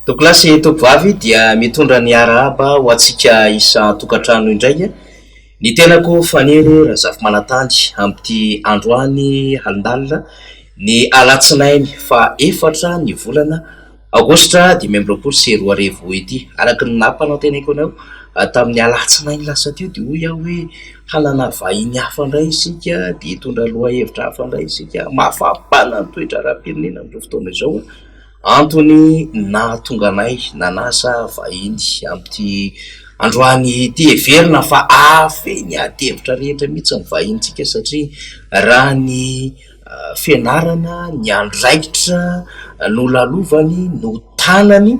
Tokolasy tovavy dia mitondra ny arahaba ho antsika isa tokantrano indray. Ny tenako fanery Razafy Manantany amin'ity androany alindalina ny alatsinainy fa 4 ny volana Aogositra 2024 ity. Araka ny nampanao tenako anao tamin'ny alatsinainy lasa teo dia hoy aho hoe halana vahiny hafa indray isika dia hitondra lohahevitra hafa indray isika mafampana ny toetra ara-pirenena amin'izao fotoana izao. Antony nahatonga anay nanasa vahiny amin'ity androany ity heverina fa afy ny atevitra rehetra mihitsy ny vahintsika satria raha ny fianarana ny andraikitra no lalovany no tanany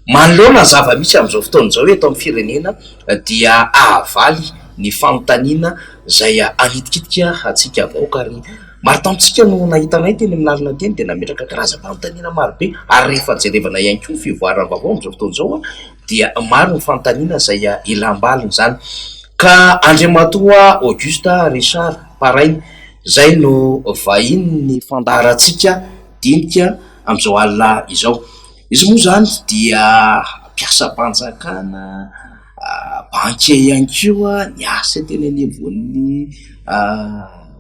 manoloana zava-misy amin'izao fotoana izao eto amin'ny firenena dia ahavaly ny fanontaniana izay anitikitika atsika vaoaka ary maro tamitsika no nahitanay teny amin'ny lalina teny dia nametraka karazam-panontaniana marobe ary rehefa jerevana ihany koa fivoarana vaovao amin'izao fotoana izao dia maro ny fanontaniana izay ilam-balina izany ka Andriamatoa Augusta Richard Parainy izay no vahiny ny fandaharantsika dinika amin'izao alina izao. Izy moa izany dia mpiasam-panjakana banquier ihany koa ny asa teny anivon'ny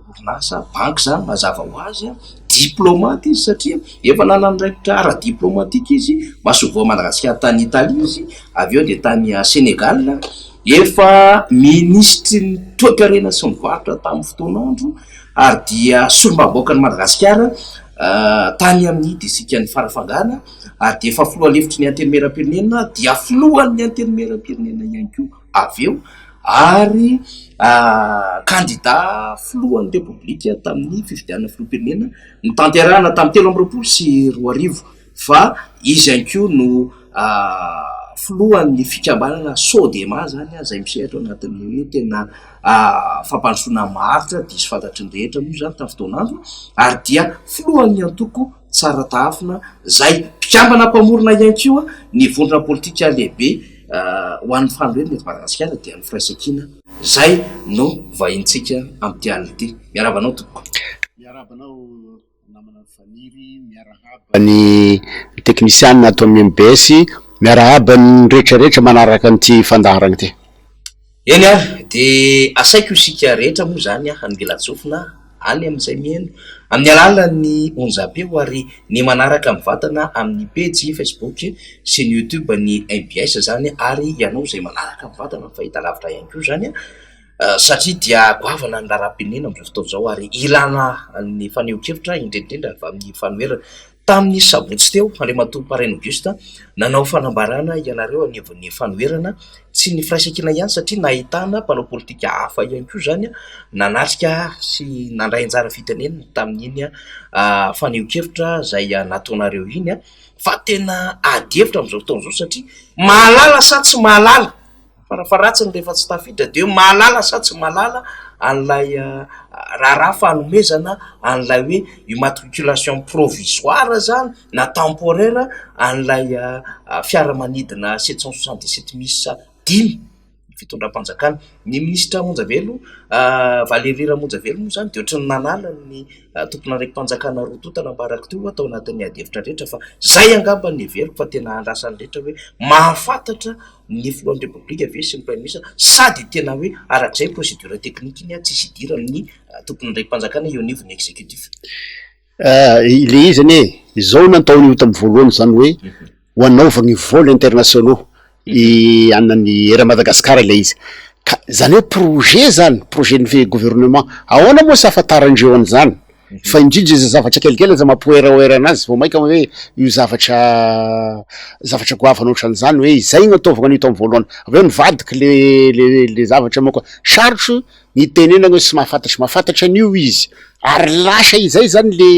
orinasa banky izany mazava ho azy diplomate izy satria efa nanandraikitra ara-diplomatika izy masovoa Madagasikara tany Italia izy avy eo dia tany Senegal efa ministry ny toe-karena sy ny varotra tamin'ny fotoan'andro ary dia solombabôka ny Madagasikara tany amin'ny distriktany Farafangana ary dia efa filoha-hevitry ny antenimieram-pirenena dia filohan'ny antenimieram-pirenena ihany koa avy eo ary candidat filohan'ny repoblika tamin'ny fifidianana filoham-pirenena nitanterahana tamin'ny 13 sy 2000 fa izy ihany koa no filohan'ny fikambanana Sodema zany izay misehatra anatin'ny hoe tena fampandrosoana maritra diso fantatry ny rehetra moa zany tamin'ny fotoan'andro ary dia filohan'ny antoko tsara tafina izay mpikambana mpamorona ihany koa ny vondrona politika lehibe ho an'ny fanorenana eto Madagasikara dia ny firaisan-kina izay no vahintsika amin'ity alina ity. Miarabanao tompoko. Miarabanao namana faniry, miarahaba ny teknisianina ato amin'ny MBS, miarahaba ny rehetrarehetra manaraka an'ity fandaharana ity. Eny dia asaiko isika rehetra moa zany hanigelan-tsofina any amin'izay mihaino amin'ny alalan'ny onjam-peo ary ny manaraka mivatana amin'ny page Facebook sy ny YouTube ny MBS zany ary ianao izay manaraka mivatana ny fahitalavitra ihany koa zany satria dia goavana ny laram-pirenena amin'izao fotoana izao ary ilana ny faneho-kevitra indrindrindra avy amin'ny fanoherana. Tamin'ny sabotsy teo Andriamatoa Parainy Augusta nanao fanambarana ianareo anivon'ny fanoherana tsy ny firaisan-kina ihany satria nahitana mpanao politika hafa ihany koa zany nanatrika sy nandray anjara fitenenana tamin'iny faneho-kevitra izay nataonareo iny fa tena adihevitra amin'izao fotoana izao satria mahalala sa tsy mahalala farafaratsiny rehefa tsy tafiditra dia mahalala sa tsy mahalala an'ilay raharaha fanomezana an'ilay hoe immatriculation provisoire zany na temporaire an'ilay fiaramanidina 777 misa 5 fitondram-panjakana. Ny ministra Monjavelo Valérie Ramonjavelo moa zany dia ohatrany nanala ny tompona raiki-panjakana rototana mbaraka teo atao anatin'ny adihevitra rehetra fa zay angamba ny heveriko fa tena andrasany rehetra hoe mahafantatra ny filohan'ny repoblika ve sy ny prime ministre sady tena hoe arak'izay procédure technique iny tsisy idiran'ny tompona raiki-panjakana eo anivon'ny exécutif. Le izany izao nataony io tamin'ny voalohany zany hoe hoanaovany vol internationaux anany era Madagasikara ilay izy ka zany hoe projet ny gouvernement ahoana moa sy ahafantarandreo an'izany fa indrindra izy zavatra kelikely za mampoeraoera anazy vao maika hoe io zavatra goavana ohatran'izany hoe izay no ataovana an'io tamin'ny voalohany avy eo nivadiky le zavatra moa sarotro ny tenenana hoe sy mahafantatra an'io izy ary lasa izay zany le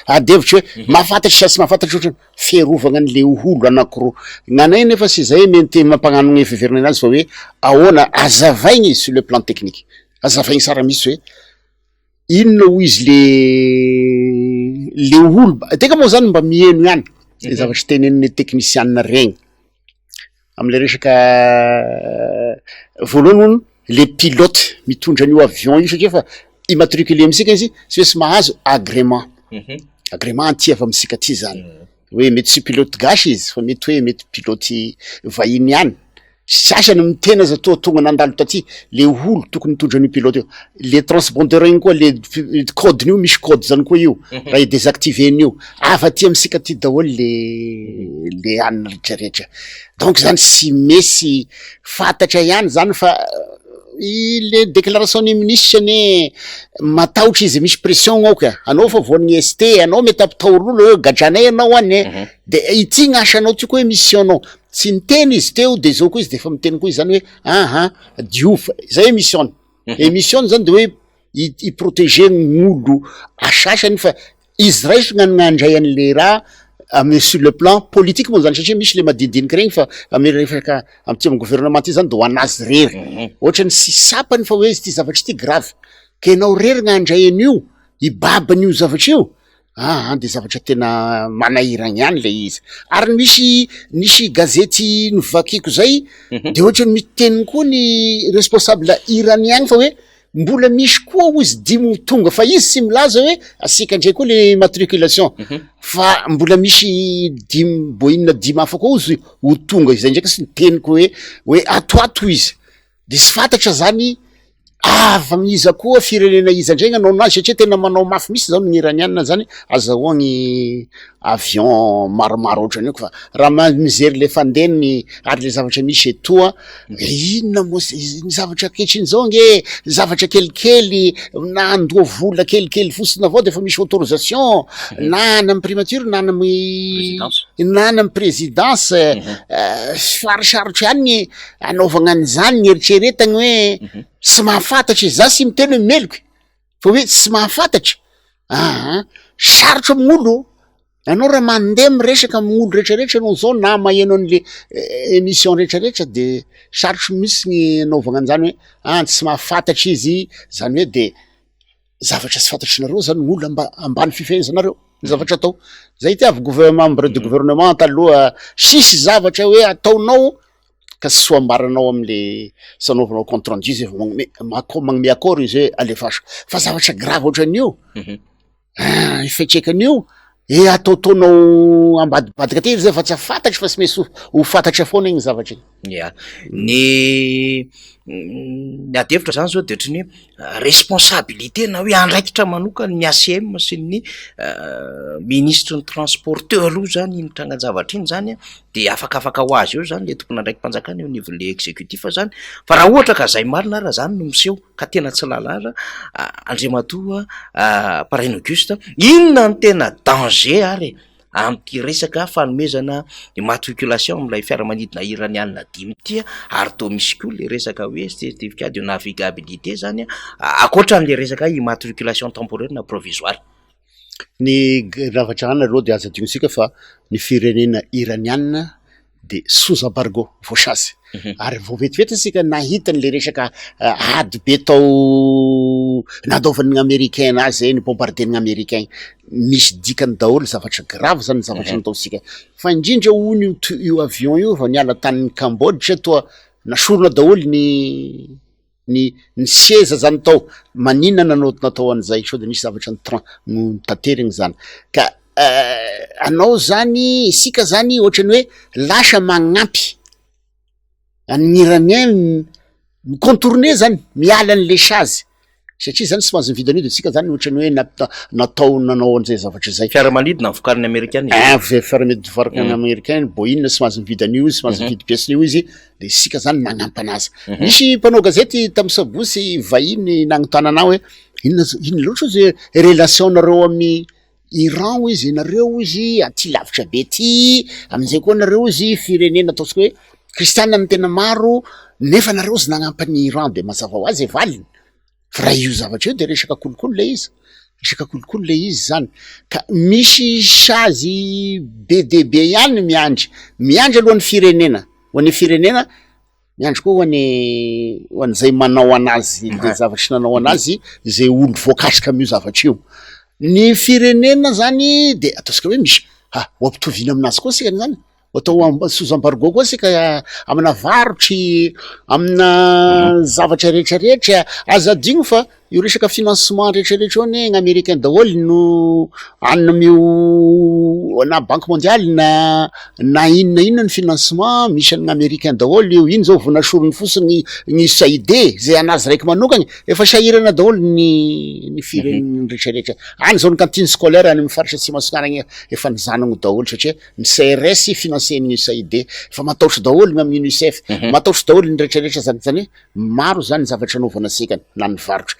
adevitra hoe mahafantatra sy mahafantatra ohatrany fiarovana an'le olo anankiroa nanay nefa sy izay mety mampanano ny fiverina azy fa hoe ahoana azavaigny sur le plan technique azavaigny sara misy hoe inona ho izy le olo teka moa zany mba mihaino ihany le zavatra tenen'ny teknisianina regny am'le resaka voalohany le pilote mitondra an'io avion io satria fa immatriculé amitsika izy sy hoe sy mahazo agrément agrément anty avy amitsika ty zany hoe mety sy pilote gasy izy fa mety hoe mety piloty vahiny ihany. Sasany mitena za tonga nandalo taty le olo tokony mitondra an'io pilote io. Le transpondeur igny koa le code-ny io misy code zany koa io raha désactiver-ny io afa-ty amsika ty daholo le anina rehetrarehetra. Donc zany sy mesy fantatra ihany zany fa le déclaration ny ministre ne matahotra izy misy pression ao ka anao fa voan'ny ST anao mety ampitahorin'olo hoe gadranay anao any de ity gnasanao ty koa hoe mission anao tsy niteny izy teo de zao koa izy de fa miteny koa izy zany hoe diofa zay émission émission zany de hoe i-protéger gn'olo asasany fa izy raiky gn'andray an'le raha ame sur le plan politique moa zany satria misy le madidiniky regny fa ame resaka amty amy gouvernement ty zany de ho anazy rery ohatrany sy sapany fa hoe izy ty zavatry ty grave ke enao rery gn'andray an'io ibaban'io zavatry io de zavatra tena manahiragny ihany le izy ary nisy gazety novakiko zay de ohatrany miteny koa ny responsable iraniagny fa hoe mbola misy koa izy dimy tonga fa izy sy milaza hoe asika ndray koa le matriculation fa mbola misy dimy boinina dimy hafa koa izy ho tonga izay ndraiky sy niteniko hoe atoato izy de sy fantatra zany iza koa firenena iza ndray anao nazy satria tena manao mafy misy zao ny iranianina zany azahoagny avion maromaro ohatrany io fa raha mizery le fandeny ary le zavatra misy etoa inona moa ny zavatra ketriny zao nge zavatra kelikely na andoa vola kelikely fosiny avao de fa misy autorisation na amy primature na amy présidence sarosarotra ihany anaovagna an'izany ny eritreretagny hoe sy mahafantatry za sy miteny hoe meloko fa hoe tsy mahafantatry sarotra amin'olo anao raha mandeha miresaka amin'olo rehetrarehetra anao zao na maheno an'le émission rehetrarehetra de sarotry misy ny anaovagna an'izany hoe tsy mahafantatry izy zany hoe de zavatra sy fantatry nareo zany olo ambany fifehezanareo ny zavatra atao zay ty avy membre de gouvernement taloha sisy zavatra hoe ataonao ka sy soambaranao am'le sanaovanao compte rendu izy magnome accord izy hoe alefasa fa zavatra grave ohatran'io ifetrekan'io ataotaonao ambadibadika ty zay fa tsy fantatry fa sy mesy ho fantatra foana igny zavatra igny ny adevitra zany zao de ohatrany hoe responsabilité na hoe andraikitra manokany ny ACM sy ny ministre ny transporteur aloha zany initragna zavatra iny zany de afakafaka ho azy eo zany le tompony andraiky mpanjakana eo niveau le exécutif zany fa raha ohatra ka zay marina raha zany no miseho ka tena tsy lalàra Andriamatoa Parrain Auguste inona ny tena danger ary amty resaka fanomezana immatriculation amilay fiaramanidina iranianina dimy ty ary to misy koa le resaka hoe certificat de navigabilité zany akoatra an'le resaka immatriculation temporaire na provisoire. Ny ravatra any aloha de aza dignosika fa ny firenena iranianina de sous embargo voasazy ary vao vetivety asika nahita n'le resaka ady be tao nadaovan'ny américain azy zay ny bombarden'ny américain misy dikany daholo zavatra grave zany zavatra nataosika fa indrindra ony io avion io va niala tanin'ny Cambodge toa nasorona daholo ny sieza zany tao maninana natao an'izay sao de misy zavatra no tanteriny zany ka anao zany isika zany ohatrany hoe lasa magnampy ny iranien contourner zany miala an'le chazy satria zany sy mahazo mividy an'io de tsika zany ohatrany hoe natao nanao an'izay zavatra zay fiaramanidina vokariny américaine fiaramanidina américaine Boeing sy mahazo mividy an'io sy mahazo mividy pièce-nio izy de sika zany magnampy anazy misy mpanao gazety tamy sabosy vahiny nagnotananao hoe ino loatra izy relation nareo amin'ny Iran izy nareo izy aty lavitra be ty amizay koa nareo izy firenena ataosika hoe kristianina ny tena maro nefa nareo izy nagnampany Iran de mazava ho azy valiny fa raha io zavatra io de resaka kolokolo le izy zany ka misy chazy be de be ihany miandry alohan'ny firenena hoan'ny firenena miandry koa hoan'izay manao anazy le zavatra nanao anazy zay olo voakasika am'io zavatra io ny firenena zany de ataosika hoe misy ho ampitoviana aminazy koa sika zany atao sous embargo koa sika amina varotry amina zavatra rehetrarehetra aza digno fa io resaka financement rehetrarehetra eo ny américain daholo no anamio na banque mondiale na inona ny financement misy an'ny américain daholo io, iny zao vonasorony fotsiny ny USAID zay anazy raiky manokany efa sahirana daholo ny fireneny rehetrarehetra any zao ny cantine scolaire any amin'ny faritra tsy masinaragny efa nizanagno daholo satria ny CRS financen'ny USAID efa mataotry daholo ny amin'ny UNICEF mataotry daholo ny rehetrarehetra zany maro zany zavatra anaovana sikany na ny varotra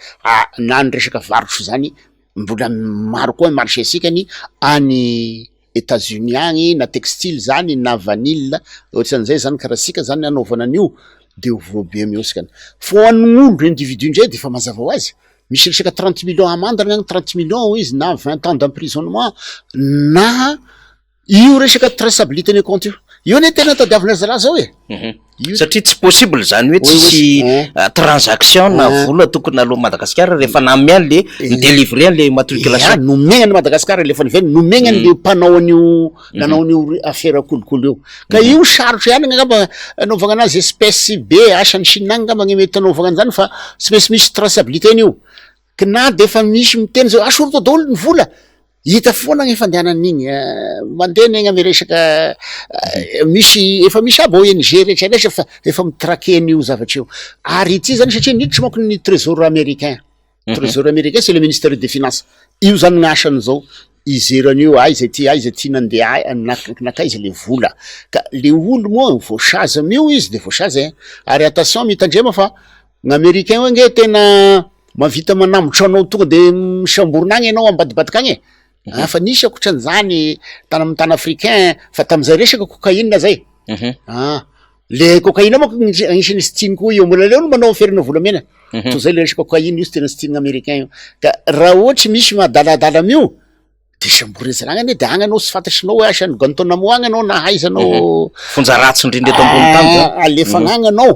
na ny resaka varotro zany mbola maro koa marché sikany any États-Unis agny na textile zany na vanille ohatran'izay zany karaha sika zany anaovana an'io de voabe mihosikany fo an'olo individu ndray de fa mazava ho azy misy resaka 30 millions amende agny 30 millions izy na 20 ans d'emprisonnement na io resaka traçabilité ny compte io ne tena tadiavina zala zao satria tsy possible zany hoe tsisy transaction na vola tokony aloha Madagasikara rehefa namiany le midélivrer an'le matriculation nomegnany Madagasikara le faniveny nomegnany le mpanao an'io nanao an'io affaire kolokolo io ka io sarotro ihany ngamba anaovana anazy espèce be asany Chine agny ngamba mety anaovana an'izany fa tsy maintsy misy traçabilité an'io ka na de fa misy miteny zao asoroto daholo ny vola hita foana gny fandehanan'igny mandeha negny ame resaka misy efa misy aby ONG rehetrarehetra fa efa mitraquer an'io zavatra io ary ity zany satria niditra manko ny trésor américain trésor américain c'est le ministère des finances io zany gn'asany zao izeran'io aiza ty nandeha nakaiza le vola ka le olo moa voasazy amio izy de voasazy ary attention mitandrema fa gn'américain hoe nge tena mavita manambotra anao tonga de misamborona agny ianao ambadibadika agny fa nisy akotran'izany tany amin'ny tany africain fa tam'izay resaka cocaïne zay le cocaïne manko agnisan'ny style koa io mbola leo no manao ferina volamena to zay le resaka cocaïne io sy tena style américain io ka raha ohatry misy madaladala amio de samborezana agny de agny anao sy fantatrinao hoe asany Guantanamo agny anao na haizanao fonjaratsy indrindra eto ambony tany alefagna agny anao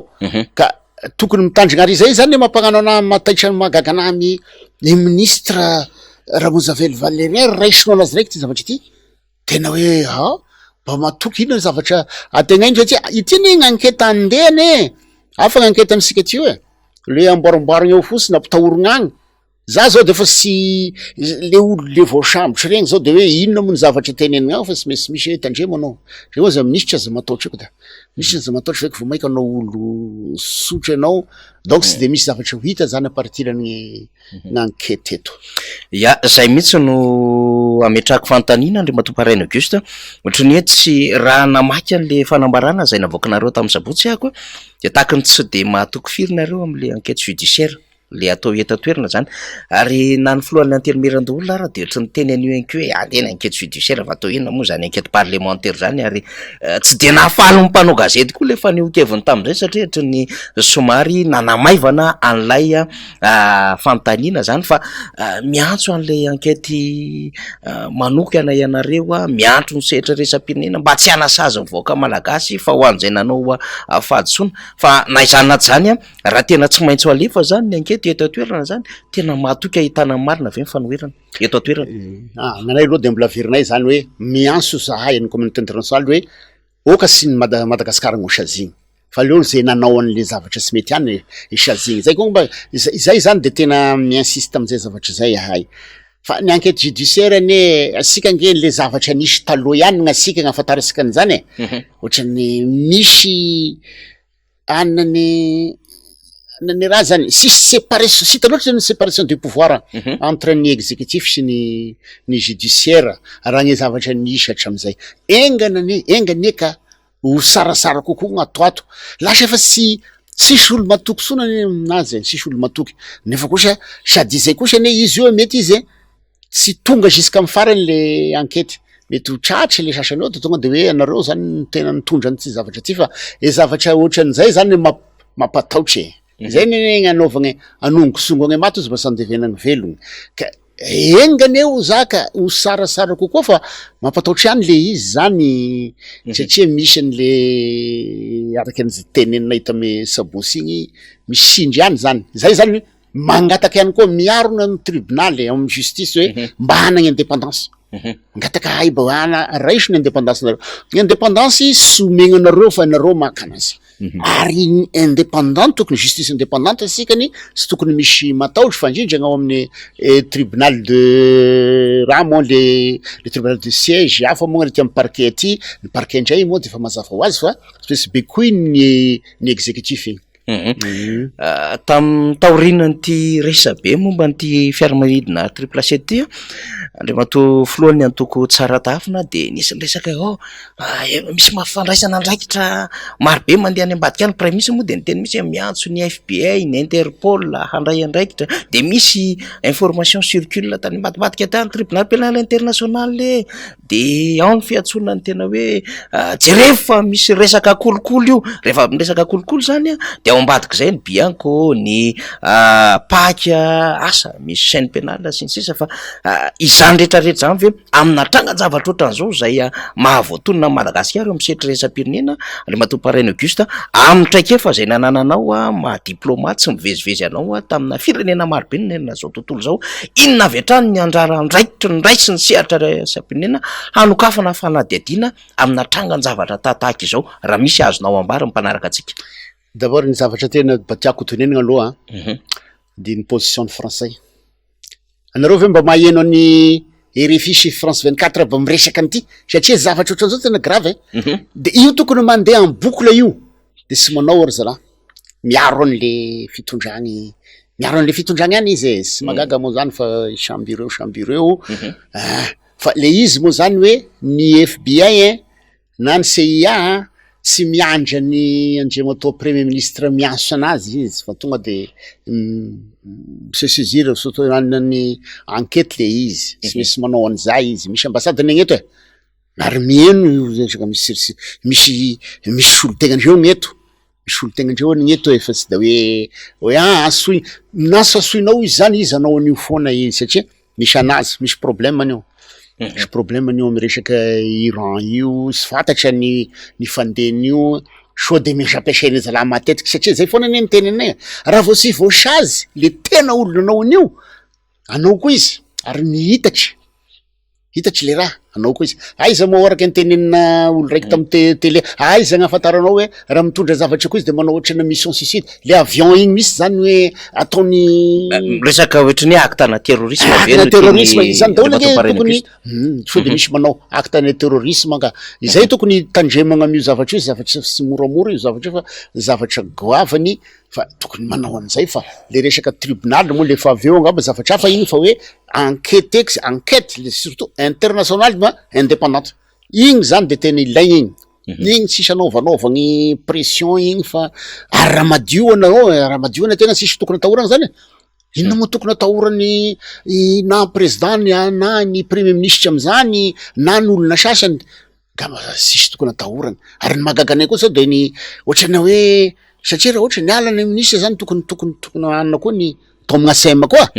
ka tokony mitandrigna ary zay zany mampagnano ana mataitra magaga anamy ny ministre Ramonzavely Valérien raisinao anazy raiky ty zavatra ity tena hoe mba matoky ino zavatra ategna iny satria ity ny gn'enquête andehany afa gn'enquête amitsika ty io le amboarimboarigna eo fotsiny ampitahorigna agny za zao de fa sy le olo le voasambotry regny zao de hoe inona mo ny zavatra tenenigna ao fa tsy maintsy misy tandremo anao re oza minisitra aza mataotry eko da misy aza mataotry raiky vo maika anao olo sotry anao donc tsy de misy zavatra ho hita zany apartirany gn'enquête eto ya zay mihitsy no ametrahako fantanina Andriamatomparaina Auguste ohatrany hoe tsy raha namaky an'le fanambarana zay navoakanareo tamin'ny sabotsy ako de tahakany tsy de mahatoky firinareo am'le enquête judiciaire le atao eto-toerana zany ary na ny filohan'ny anterimeran-doolona ara de ohatrany teny an'io enko hoe alena enquête judiciaire va atao inona moa zany enquête parlementaire zany ary tsy de nahafaly mpanao gazety koa le fanehokeviny tam'izay satria ohatrany somary nanamaivana an'lay fantanina zany fa miantso an'le enquête manokana ianareo miantso ny sehatra resam-pirenena mba tsy hanasazy mivoaka malagasy fa ho an'izay nanao fahadisoana fa na izany naty zany raha tena tsy maintsy ho alefa zany ny enquête eto atoerana zany tena mahatoky ahitana marina avy fanoherana eto atoerana nanay aloha de mbola averinay zany hoe miantso zahay ny communauté internationale hoe oka sy ny Madagasikara gn'osazigny fa leo zay nanao an'le zavatra tsy mety any isazigny zay koa mba zay zany de tena miinsiste am'izay zavatra zay ahay fa ny enquête judiciaire ne asika nge le zavatra nisy taloha ihany gn'asika gn'ahafantarasika an'izany ohatrany misy anany raha zany sisy séparation sita loatra zany séparation du pouvoir entre ny exécutif sy ny judiciaire raha ny zavatra nisy hatram'izay engany ka ho sarasara kokoa gn'atoato lasa efa sisy olo matoky sonany aminazy sisy olo matoky nefa kosa sady zay kosa ne izy io mety izy tsy tonga jusqu'à amy farany le enquête mety ho tratry le sasany eo de tonga de hoe anareo zany tena nitondra an'ity zavatra ty fa e zavatra ohatran'izay zany mampataotry zay ny gn'anaovagny anongosongony maty izy mba sandevenagny velogny ka engany eo zaka ho sarasara kokoa fa mampataotry ihany le izy zany satria misy an'le araky an'izay teneninay tame sabosy igny misindry ihany zany zay zany mangataky ihany koa miarona amy tribunal amy justice hoe mba hanagny indépendance ngataka hay mba raisiny indépendance nareo ny indépendance sy omegna anareo fa anareo maka anazy ary indépendante tokony justice indépendante asikany sy tokony misy mataotry fa indrindra ao amin'ny tribunal de raha moa le tribunal de siège hafa moa ty amin'ny parquet aty ny parquet indray moa de efa mazava ho azy fa espèce bekoiny ny exécutif igny taorinany ty resabe momba nyty fiaramanidina triple C ty andriamato filohany antoko tsara tafina de nisy resaka misy mafandraisana andraikitra marobe mandeha any ambadika any premier ministre moa de niteny misy miantso ny FBI ny Interpol handray andraikitra de misy information circule tany ambadibadika tany tribunal pénal international de ao ny fiantsoana ny tena hoe jerefa misy resaka kolokolo io rehefa resaka kolokolo zany de ao ambadika zay ny bianco ny paka asa misy chaîne pénale sy ny sisa fa izany rehetrarehetra zany ve amina trangan-javatra ohatran'izao zay mahavoatonona Madagasikara eo amin'ny setry resam-pirenena Andriamato Paraina Auguste amin'ny traikefa zay nanananao mahadiplomate tsy mivezivezy anao tamina firenena marobe nena zao tontolo zao inona avy hatrany ny anjara andraikitra ny raisy ny sehatra resam-pirenena hanokafana fanadihadiana amina trangan-javatra tahaka izao raha misy azonao ambara mpanaraka atsika. D'abord ny zavatra tena tiako tonenana aloha de ny position ny français anareo ve mba maheno ny RFI sy France 24 mba miresaka an'ity satria zavatra ohatran'izao tena grave de io tokony mandeha en boucle io de sy manao ry zala miaro an'le fitondrany any izy sy magaga moa zany fa chambre fa le izy moa zany hoe ny FBI na ny CIA tsy miandra ny Andriamato premier ministre mianso anazy izy fa tonga de se saisir surtout ny enquête le izy tsy misy manao an'izay izy misy ambassade ny agneto ary mieno misy olo-tegnandreo gneto gneto efa tsy da hoe asoy nasa asoinao izy zany izy anao an'io foana izy satria misy anazy misy problème an'io misy problème an'io amy resaka Iran io sy fantatra ny fandehan'io sao de misy ampiasaina zalahy matetiky satria zay foana ny teny anay raha vao sy voasazy le tena olona anao an'io anao koa izy ary hitatry le raha anao koa izy aiza moa araka antenenina olo raiky tamy télé aiza gnafantaranao hoe raha mitondra zavatra koa izy de manao ohatrana mission suicide le avion igny misy zany hoe ataony resaka ohatrany acte na terrorisme izany daholo tokony sao de misy manao acte na terrorisme ka izay tokony tandremagna am'io zavatra io zavatra sy moramora io zavatra fa zavatra goavany fa tokony manao an'izay fa le resaka tribunal moa le fa avy eo angamba zavatra hafa igny fa hoe enquête surtout internationale indépendante igny zany de tena ilay igny tsisy anaovanaovagny pression igny fa ary raha madio na tena tsisy tokony atahorana zany inona moa tokony atahorany na président na ny premier ministre am'izany na ny olona sasany gama tsisy tokony atahorana ary ny magaganay koa sao de ny ohatrany hoe satria raha ohatra ny alana ministre zany tokony anana koa ny tomgnasema koa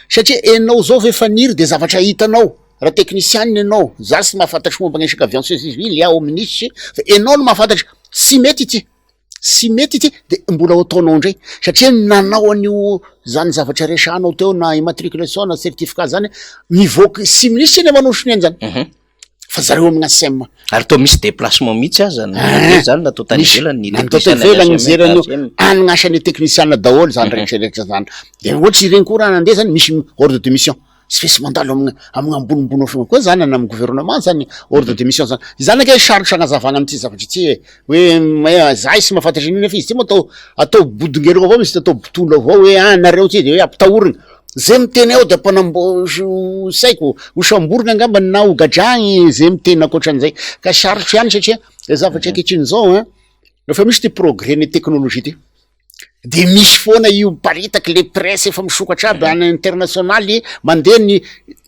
satria enao zao ve faniry de zavatra hitanao raha technicien enao za sy mahafantatry momba gnesaka avion civil ao ministre fa enao no mahafantatry sy mety ity de mbola ataonao indray satria nanao an'io zany zavatra resanao teo na immatriculation na certificat zany mivoaka sy ministre ny manosony any zany fa zareo amin'ny asem ary to misy déplacement mihitsy aza zany natao tany ivelany mizeran'io anagnasany technicien daholo zany rehetrarehetra zany de ohatsy ireny koa raha nandeha zany misy ordre de mission sy fesy mandalo amin'ny ambonimbony ao koa zany na amin'ny gouvernement zany ordre de mission zany zany ake sarotra agnazavagna am'ty zavatra ty hoe zay sy mahafantatra inona fa izy ty moa atao bodingereo avao misy atao botolo avao hoe nareo ty de hoe ampitahorina zay miteny ao de saiko ho samborina angamba na ho gadragny zay miteny akoatran'izay ka sarotry ihany satria le zavatra ankehitriny zao rehefa misy ty progrès ny teknologie ty de misy foana io paritaky le presse efa misokatra aby any internationaly mandeha ny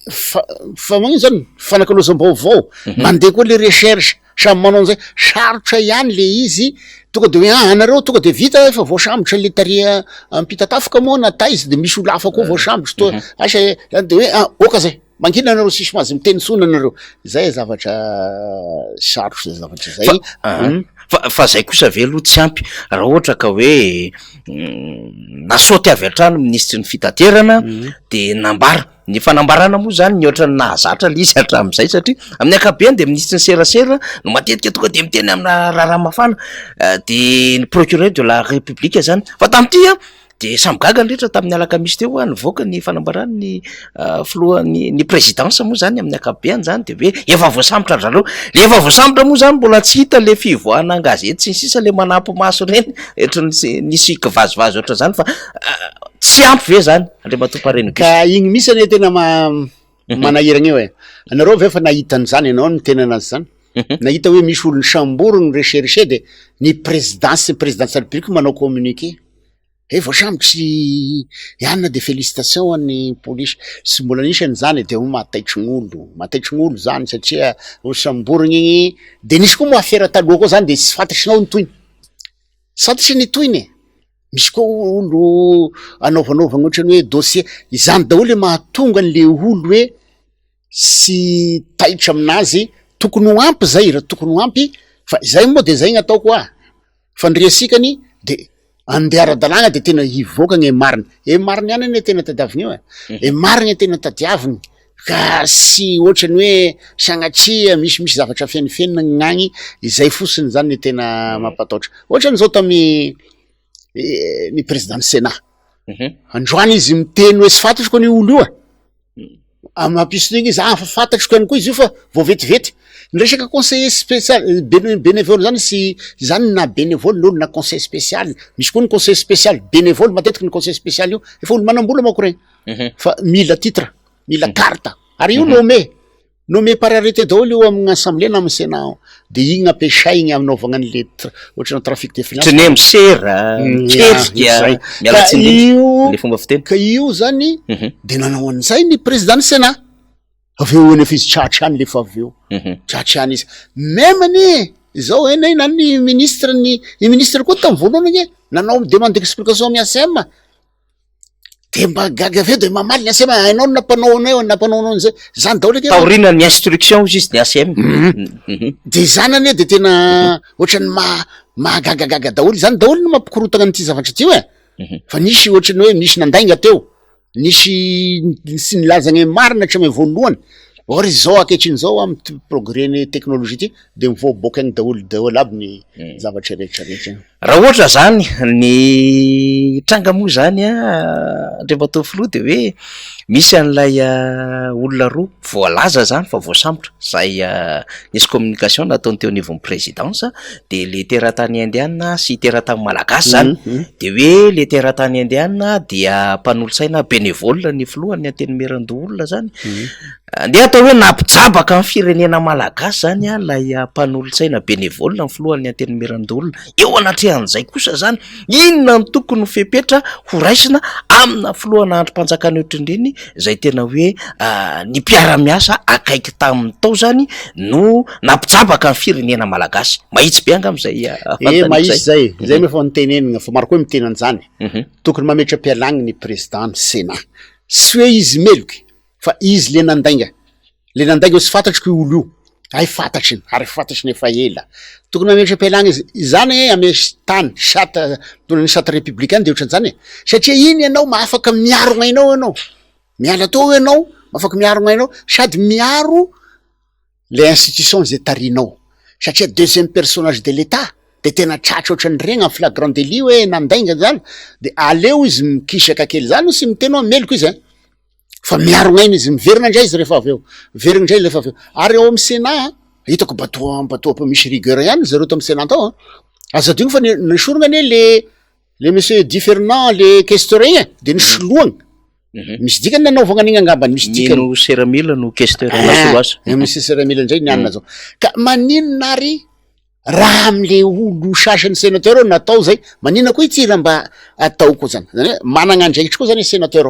fa magnino zany fanakaloazam-baovao mandeha koa le recherche samy manao an'izay sarotra ihany le izy tonga de hoe anareo tonga de vita efa voasambotra le taria ampitatafoka moa na taizy de misy olo hafa koa voasambotry to asa de hoe oka zay mankina anareo sisy mazy miteny sona anareo zay zavatra sarotra zay zavatra zay fa zay kosa ve aloha tsy ampy raha ohatra ka hoe nasaoty avy hatrany ministry ny fitaterana de nambara ny fanambarana moa zany ny ohatran'ny nahazatra le izy hatramin'izay satria amin'ny ankapobeny de ministre ny serasera no matetika tonga de miteny amina raharaha mafana de ny procureur de la république zany fa tam'ty de samy gaga ny rehetra tamin'ny alakamisy teo nivoaka ny fanambarana ny filohan'ny ny présidence moa zany amin'ny ankapobeny zany de hoe efa voasambotra zareo le efa voasambotra moa zany mbola tsy hita le fivoahana gazety sy ny sisa le manampy maso reny etra nisy kivazivazy oatra zany fa tsy ampy ve zany Andriamatoa ka igny misy ane tena manahiragna eo anareo ve efa nahitan'zany ianao ny tena anazy zany nahita hoe misy olo ny samborony recherche de ny présidence de la république manao communiqué voasambotry ianina de félicitation an'ny polisy sy mbola nisany zany de mataitry gn'olo zany satria olo samborony igny de nisy koa moa affaire taloha koa zany de sy fantatrinao ny toiny sy fantatry ny toiny misy koa olo anaovanovagna ohatrany hoe dossier izany daholo mahatonga an'le olo hoe sy taitra aminazy tokony ho ampy zay raha tokony ho ampy fa zay moa de zay gn'atao koa fa ndriasikany de andeha ara-dalàgna de tena hivoaka gne mariny ihany ane tena tadiavina io mariny tena tadiaviny ka sy ohatrany hoe sagnatria misy zavatra fenifenina gn'agny izay fosiny zany ny tena mampataotra ohatrany zao tamin'ny ny président Sénat androany izy miteny hoe sy fantatro ko ny olo io amampisin'igny izy fa fantatroko ihany koa izy io fa vao vetivety ny resaka conseiller spécial bénévole zany sy zany na bénévole n'olo na conseil spécial misy koa ny conseil spécial bénévole matetiky ny conseil spécial io efa olo manambola manko regny fa mila titre mila carte ary io nommé par arrêté daholo io amin'ny assemblée na amin'ny sénat de igny ampiasaigny amnaovagna an'le ohatrany trafic de finance treny amsera ketsika mialatsiny le fomba fiteny ka io zany de nanao an'izay ny président ny sénat avy eo eny efa izy tratrany lefa avy eo tratrany izy même ny zao eny na ny ministre koa tamy voalohany nanao demande d'explication amin'ny ACM de mba gaga aveo de mamaly ny ACM hainao napanao zay zany daholo taorina ny instruction izy ny ACM de zany ane de tena ohatrany mahagagagaga daholo zany daholo no mampikorotana n'ity zavatra ty fa nisy ohatrany hoe nisy nandainga teo nisy sy nilazagna marina hatramy voalohany or zao akehitriny zao amy progrès ny teknologie ty de mivoaboaka agny daholo aby ny zavatra rehetrarehetra raha ohatra zany ny tranga moa zany Andriamatoa filoha de hoe misy an'ilay olona roa voalaza zany fa voasambotra zay nisy communication nataony teo anivon'ny présidence de le teratany indiana sy teratany malagasy zany de hoe le teratany indiana dia mpanolotsaina bénévole ny filohany antenimeran-doolona zany ndeha atao hoe nampijabaka amin'ny firenena malagasy zany lay mpanolotsaina bénévole ny filohan'ny antenimeran-doolona eo anatrehan'izay kosa zany inona ny tokony fepetra ho raisina amina filohana androm-panjakana oatrindreny zay tena hoe ny mpiara-miasa akaiky tamin'ny tao zany no nampijabaka amin'ny firenena malagasy mahitsy be anga am'izay mahitsy zay mefa nitenenina fa maro koa miteny an'izany tokony mametra mpialagny ny président Sénat sy hoe izy meloky fa izy le nandainga sy fantatriko olo io ay fantatriny ary fantatriny efa ela tokony mametra mpialagny izy zany ame tany ny charte républicaine de ohatran'izany satria iny ianao mahafaka miaro gn'ainao ianao miala tao ianao mahafaka miaro gn'ainao sady miaro le institution zay tarinao satria deuxième personnage de l'état de tena tratra ohatran'regny en flagrant délit hoe nandainga zany de aleo izy mikisaka kely zany sy miteno meloko izy fa miaro gn'aina izy miverina indray izy rehefa avy eo miverina indray lefa avy eo ary eo amin'ny Sénat hitako batoa misy rigueur ihany zareo tamy Sénat tao azadigno fa nisorona ane le monsieur Dufernand le questeur de nisoloagny misy dikany nanaovagna an'igny angambany misy dikany no Seramila no questeur nasoloasa monsieur Seramila indray nianina zao ka maninona ary raha am'le olo sasany sénateur natao zay maninona koa itsira mba atao koa zany zany hoe managna andraikitry koa zany sénateur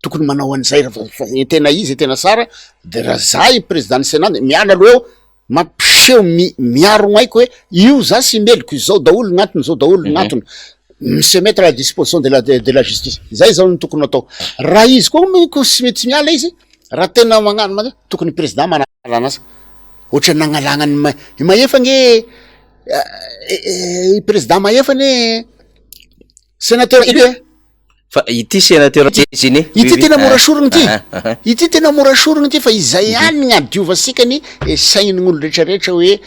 tokony manao an'izay tena izy tena sara de raha zay président Sénat miala aloha eo mampiseho miaro gn'aiko hoe io za sy meloko izao daholo gn'antony zao daholo gn'antony se mettre à la disposition de la justice zay zao ny tokony atao raha izy koa sy mety miala izy raha tena magnano tokony président manala anazy ohatra nagnalagnany maefa nge président maefa ne sénateur fa ity sénateur Jeziny ity tena mora sorogny ty ity tena mora sorogny ty fa izay any gn'adiovansikany saigny gn'olo rehetrarehetra hoe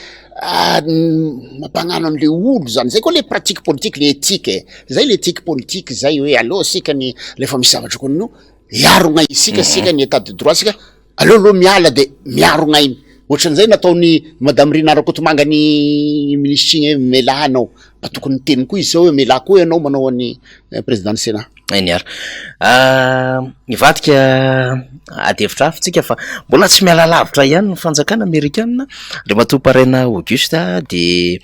mampagnano an'le olo zany zay koa le pratique politique le éthique zay le éthique politique zay hoe aleo sikany lefa misy zavatra konino iarogna isika sika ny état de droit sika aleo aloha miala de miarogna iny ohatran'izay nataony madame Rina Rakotomanga ny ministre igny hoe melanao mba tokony teny koa izy zao hoe mela koa ianao manao an'ny président du Sénat niara nivadika adevitra afitsika fa mbola tsy miala lavitra ihany ny fanjakana amerikanina le matoparena Augusta de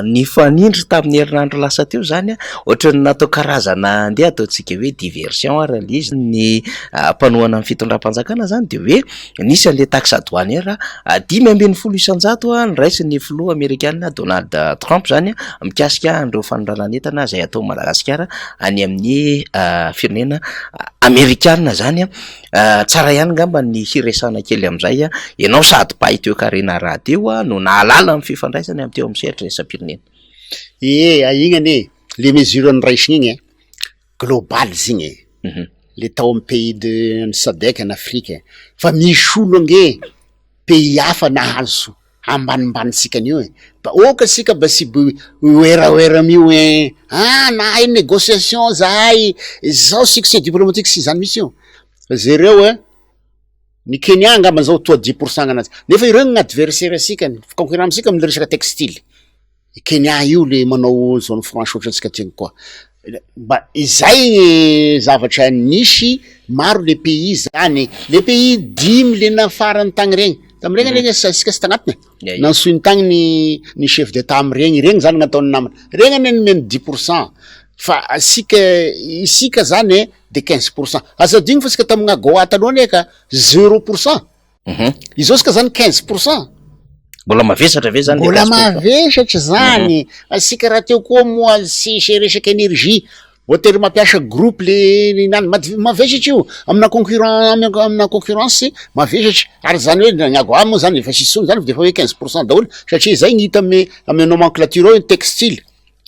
ny fanindry tamin'ny herinandro lasa teo zany ohatrany natao karazana andeha ataotsika hoe diversion ary le izy ny mpanohana amin'ny fitondram-panjakana zany de hoe nisy an'le taxe douanière 5,100 ny raisin'ny filoha amerikanina Donald Trump zany mikasika andreo fanoranan'entana zay atao Madagasikara any amin'ny firenena amerikanina zany tsara ihany ngamba ny hiresana kely am'izay ianao sady bay teo karena raha teo no nahalala amin'ny fifandraisany am teo amin'ny sehatra isam-pirenena aignane le mesure ny raisiny igny global zigny le tao amin'ny pays de SADC en Afrique fa misy olo ange pays hafa nahazo ambanimbaninsika an'io ba oka sika ba sy oera mio hoe nahay négociation zahay zao succès diplomatique sy zany misy io fa zareo ny Kenya ngamba zao toa 10% anazy nefa ireo gny adversaire asika concurrent amsika amle resaka textile Kenya io le manao zone franche ohatransika tegny koa ba izay zavatra nisy maro le pays zany le pays 10 le nafarany tagny regny tamregny regny sika sy tagnatiny nansoiny tagny ny chef d'état amregny regny zany nataony namana regny ane meny 10% fa isika zany de 15% asa digny fa sika tamigna goa taloha neka 0% izao sika zany 15% mbola mavesatra ve zany mbola mavesatra zany asika raha teo koa moa sy resaky énergie voatery mampiasa groupe le nany mavesatra io amina concurrence mavesatra ary zany hoe gnagoa moa zany efa sisony zany defa hoe 15% daholo satria zay gn'hita ame nomenclature ao textile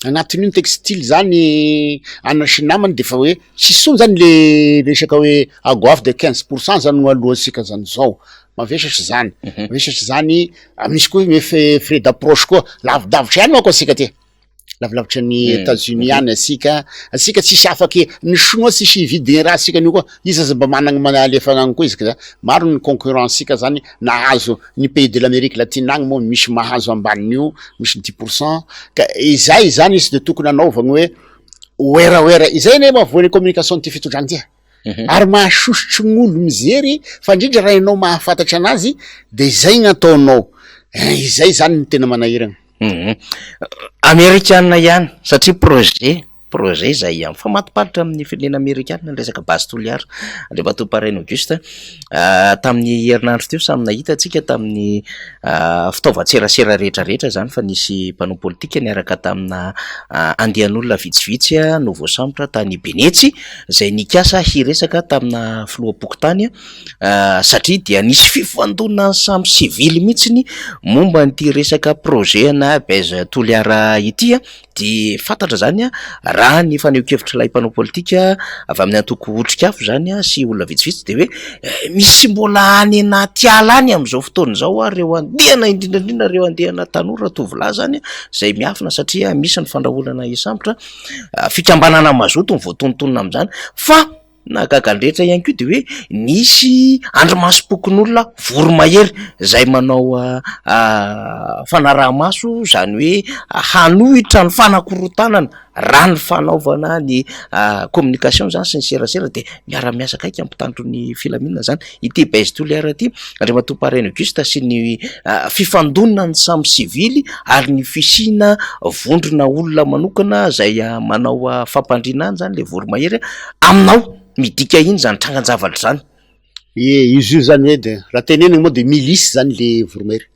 agnatin'iny textile zany anasy namany defa hoe sisony zany le resaka hoe agoafy de 15% zany no alohantsika zany zao mavesatra zany mavesatra zany misy koa me frais d'approche koa lavidavitra ihany mako asika ty lavilavitra ny États-Unis any asika tsisy afaky ny chinois tsisy ividigny raha asika anio koa izy aza mba managny manalefagna koa izy ka maro ny concurrence sika zany nahazo ny pays de l'Amérique latine agny moa misy mahazo ambanin'io misy 10% ka izay zany izy de tokony anaovagny hoe oera izay ne mavoany communication ty fitondragny ty ary mahasosotry gn'olo mizery fa indrindra raha ianao mahafantatra anazy de izay gn'ataonao izay zany ny tena manahirana amerikanina ihany satria projet zay famatoparitra amin'ny firenena amerikanina ny resaka base toliara le matopareny Auguste tamin'ny herinandro teo samy nahita atsika tamin'ny fitaovan-tserasera rehetrarehetra zany fa nisy mpanao politika niaraka tamina andehan'olona vitsivitsy no voasambotra tany Benetsy zay nikasa hiresaka tamina filoham-pokotany satria dia nisy fifandonana samy sivily mihitsiny momba n'ity resaka projet na base toliara ity de fantatra zany raha ny faneho-kevitra ilay mpanao politika avy amin'ny antoko otrikafo zany sy olona vitsivitsy de hoe misy mbola any anaty ala any am'izao fotoana zao reo andehana indrindrandrindra reo andehana tanora tovolahy zany zay miafina satria misy ny fandraholana isambotra fikambanana mazoto ny voatonontonona am'izany fa nakakandrehetra ihany koa de hoe nisy andromasom-pokon'olona voromahery zay manao fanaraha-maso zany hoe hanohitra ny fanakorotanana raha ny fanaovana ny communication zany sy ny serasera de miara-miasa kaiky ampitandro ny filaminana zany ity base toliara ty andre matopareny Auguste sy ny fifandonana ny samy sivily ary ny fisina vondrona olona manokana zay manao fampandrinana zany le voromahery aminao midika iny zany trangan-javatra zany izy io zany hoe de raha teneniny moa de milice zany le voromahery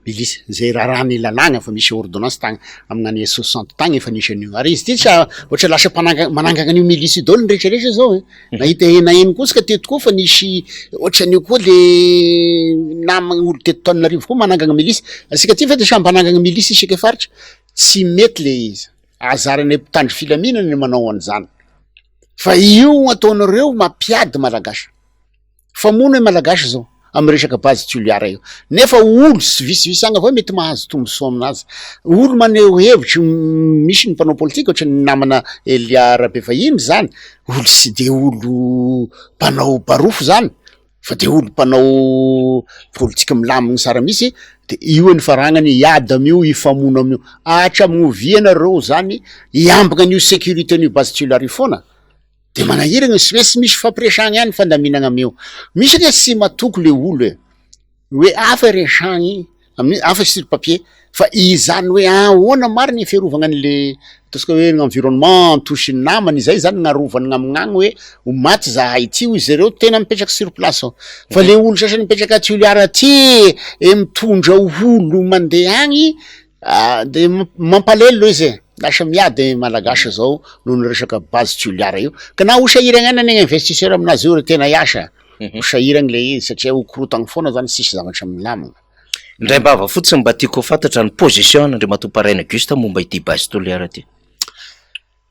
milice zay raharahany lalagna fa misy ordonnance tagny amin'any 60 tagny efa nisy an'io ary izy ty sa ohatra lasa manangana an'io milice daholo ny rehetrarehetra zao nahita eny koa sika teto koa fa nisy ohatran'io koa le namagny olo teto Tananarivo koa manangana milice asika ty fa de samby manangana milice isika faritra tsy mety le izy azarany mpitandro filaminana ny manao an'izany fa io ataonareo mampiady malagasy fa mono hoe malagasy zao amy resaka base toliara io nefa olo sy visivisy agny avao mety mahazo tombosoa aminazy olo maneho hevitry misy ny mpanao politika ohatra ny namana Elia Rabefahimy zany olo sy de olo mpanao barofo zany fa de olo mpanao politika milamigny sara misy de io ny faragnany iady amio ifamono amio hatramovianareo zany iambagna an'io sécurité an'io base toliara io foana de manahiragna sy misy fampiresagny ihany fandaminagna amio misy ake sy matoko le olo hoe afa resagny amin'ny afa sur papier fa izany hoe ahoana mariny fiarovagna an'le ataosika hoe environnement tosy ny namany izay zany gnarovany gn'amignagny hoe ho maty zahay ty izy reo tena mipetraky sur place ao fa le olo sasany mipetraky atoliara ty mitondra olo mandeha agny de mampalelo izy lasa miady malagasy zao noho ny resaka base toliara io ka na hosahiragna any ny investisseur aminazy io tena iasa hosahiragny le izy satria hokorotagny foana zany sisy zavatra milamina indray mbava fotsiny mba tiako fantatra ny position Andriamatoa Paraina Auguste momba ity base toliara ty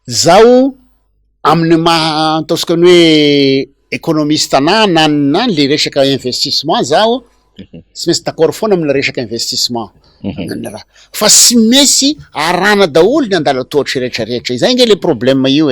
zao amin'ny ataosika ny hoe économiste na le resaka investissement zao sy maintsy d'accord foana amina resaka investissement raha fa sy mesy arana daholo ny andala tohatry rehetrarehetra izay nge le problème io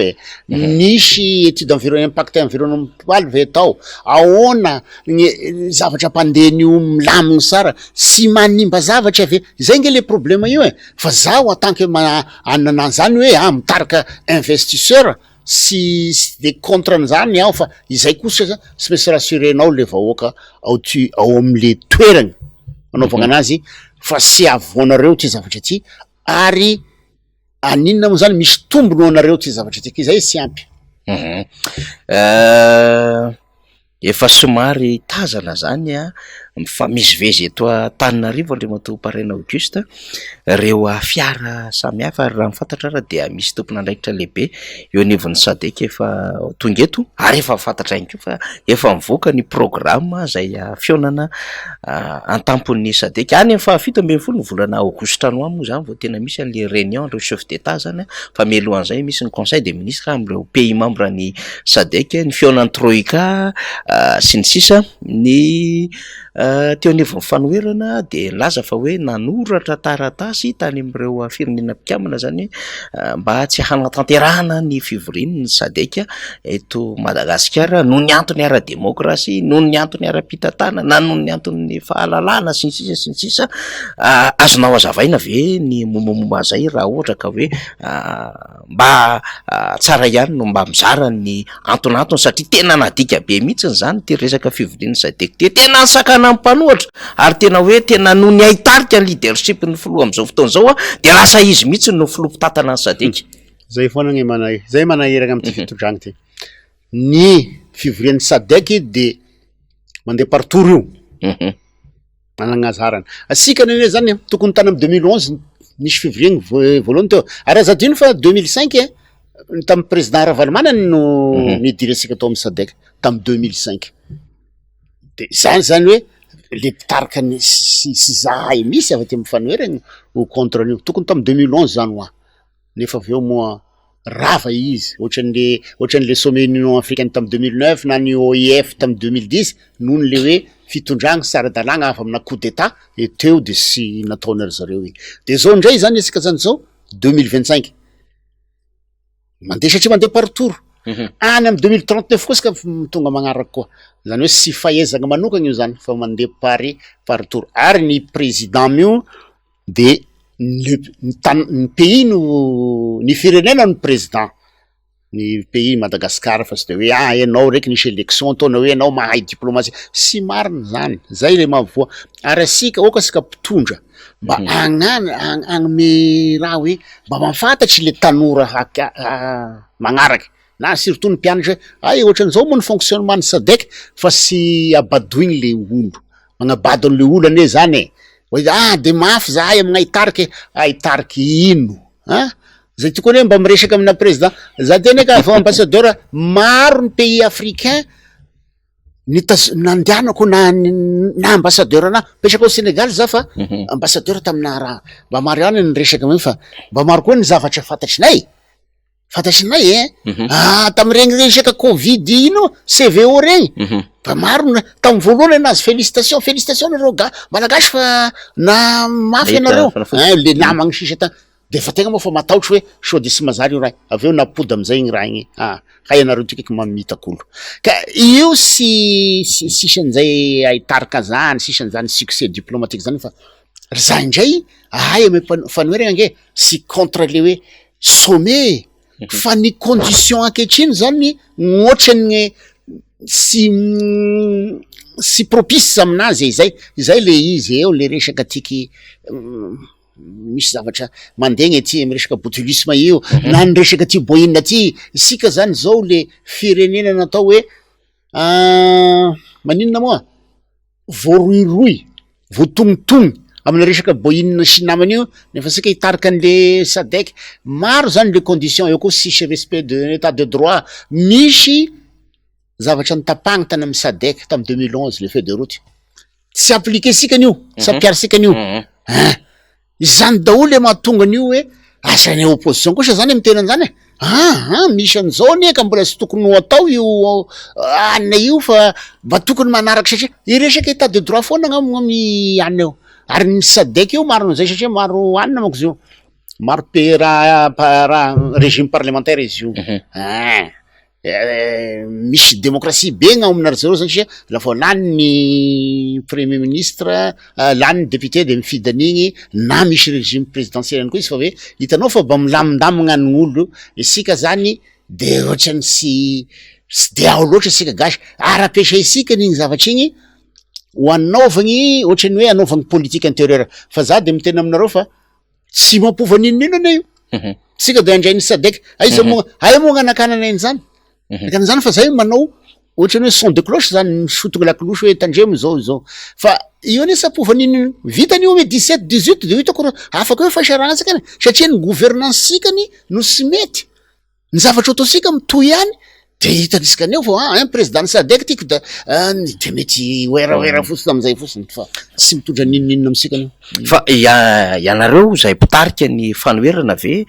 nisy étude impact environnemental ve tao ahoana ny zavatra mpandehan'io milamigny sara sy manimba zavatra ave izay nge le problème io fa zaho en tant que ananan'izany hoe mitarika investisseur sy de contre an'izany aho fa izay kosa sy maintsy rassurenao le vahoaka ao am'le toeragny anaovagna anazy fa sy avoanareo ty zavatra ty ary aninona moa zany misy tombony ho anareo ty zavatra ty izay sy ampy efa somary tazana zany mifamezivezy eto Antananarivo Andriamatoa Paraina Auguste reo fiara samihafa ary raha mifantatra raha dia misy tompon'andraikitra lehibe eo anivon'ny SADC efa tonga eto ary efa fantatra ihany koa fa efa mivoaka ny programme zay fionana an-tampon'ny SADC any amin'ny 17 ny volana aogositra no moa zany vao tena misy an'le réunion reo chef d'état zany fa mialohan'izay misy ny conseil des ministres am'ireo pays membre ny SADC ny fionan'ny troïka sy ny sisa ny teo anivon'ny fanoherana de laza fa hoe nanoratra taratasy tany am'ireo firenena mpikamana zany mba tsy hanatanterahana ny fivoriany ny SADC eto Madagasikara noho ny antony ara-demokrasia noho ny antony ara-pitatana na noho ny antony fahalalana sy ny sisa azonao azavaina ve ny mombamomba zay raha ohatra ka hoe mba tsara ihany no mba mizara ny anton'antony satria tena nadika be mihitsy zany ty resaka fivorian'ny SADC ty tena sakana mpanohatra ary tena hoe tena noho ny aitarika ny leadership ny filoha am'izao fotoana zao de lasa izy mihitsy no filompitantana ny SADC zay foana ny zay manahiragna am'ty fitondragna ty ny fivorian'ny SADC de mandeha partour io managazarana asika nene zany tokony tany amy 2011 nisy fivoriagny voalohany teo ary azadino fa 2005 tamy président Ravalomanana no nidira asika tao amy SADC tamy 2005 de zany hoe le pitarika sy zahay misy avy aty amy fanoheragny ho contre an'io tokony tamy 2011 zany hoa nefa aveo moa rava izy ohatran'le sommet union africaine tamy 2009 na ny OIF tamy 2010 noho ny le hoe fitondragna sy ara-dalàgna avy amina coup d'état teo de sy nataonary zareo igny de zao ndray zany asika zany zao 2025 mandeha satria mandeha partour any amy 2039 koa sika tonga magnaraky koa zany hoe sy fahaizagna manokagna io zany fa mandeha partour ary ny président mio de ny pays no ny firenena no président ny pays Madagasikara fa sy de hoe ianao raiky nisy élection ataona hoe ianao mahay diplomatie sy marina zany zay le mavoa ary asika oka sika mpitondra mba agnome raha hoe mba mafantatry le tanora magnaraky na surtout ny mpianatra ay ohatran'izao moa ny fonctionnement ny SADC fa sy abadoigny le olo magnabady an'le olo ane zany hoe de mafy zahay amina aitariky ino zay tokony hoe mba miresaka amina président za tena ka fa ambassadeur maro ny pays africain nandehanako na ambassadeur na petraka ao Sénégal za fa ambassadeur tamina raha mba maro ihany ny resaka fa mba maro koa ny zavatra fantatrinay fantatrinay tam'regny resaka covid ino CVO regny fa maro tamy voalohany anazy félicitation nareo malagasy fa na mafy anareo le namagny sisa ta de fa tegna moa fa matahotra hoe sao de sy mazary io raha aveo napody amizay igny raha igny hay anareo tikaiky mamitakolo ka io sisan'izay ahitarika zany sisan'izany succès diplomatique zany fa za indray ame fanoeragna ange sy contre le hoe sommet fa ny condition ankehitriny zany ohatrany sy propice aminazy izay le izy eo le resaka tiky misy zavatra mandegna ty amy resaka botulisme io na ny resaka ty boina ty isika zany zao le firenena natao hoe maninona moa voaroiroy voatognotogny amina resaka boina sy namany io nefa sika hitarika an'le sadek maro zany le condition eo koa sisy respect de l'état de droit misy zavatra nitapagna tany amy sadek tamy 2011 le feuille de route tsy appliqué sikan'io sy ampiary sikan'io zany daholo le mahatonga an'io hoe asany opposition kosa zany amy tenan'zany misy an'izao neka mbola sy tokony ho atao io anina io fa mba tokony manaraky satria iresaka état de droit foana gn'amy anina eo ary ny sadek io maro an'izay satria maro anina manko izy io maro raha régime parlementaire izy io misy démocratie be gna aminary zareo satria lafa lany ny premier ministre lany ny député de mifidy an'igny na misy régime présidentiel any koa izy fa hoe hitanao fa mba milamindamigna n'olo isika zany de ohatrany sy de ao loatra isika gasy ara-piasa isika n'igny zavatra igny ho anaovagny ohatrany hoe anaovagny politique intérieure fa za de mitena aminareo fa tsy mampova ninonino ana io sika de andray ny sadek aiza moa ay moa gn'anakanana iny zany kan'izany fa zay manao ohatrany hoe son de cloche zany misotogny lakilosy hoe tandremo zao fa io ane sampova ninino vitan'io ame 17-18 de hitako afaka hoe fasaragnasika any satria ny gouvernance sikany no sy mety ny zavatra ataosika mitoy ihany de hitanisika aneo fa président sadek tiky de mety oera fosiny amizay fosiny fa tsy mitondra ninonino amsika anio fa ianareo zay mpitarika ny fanoerana ve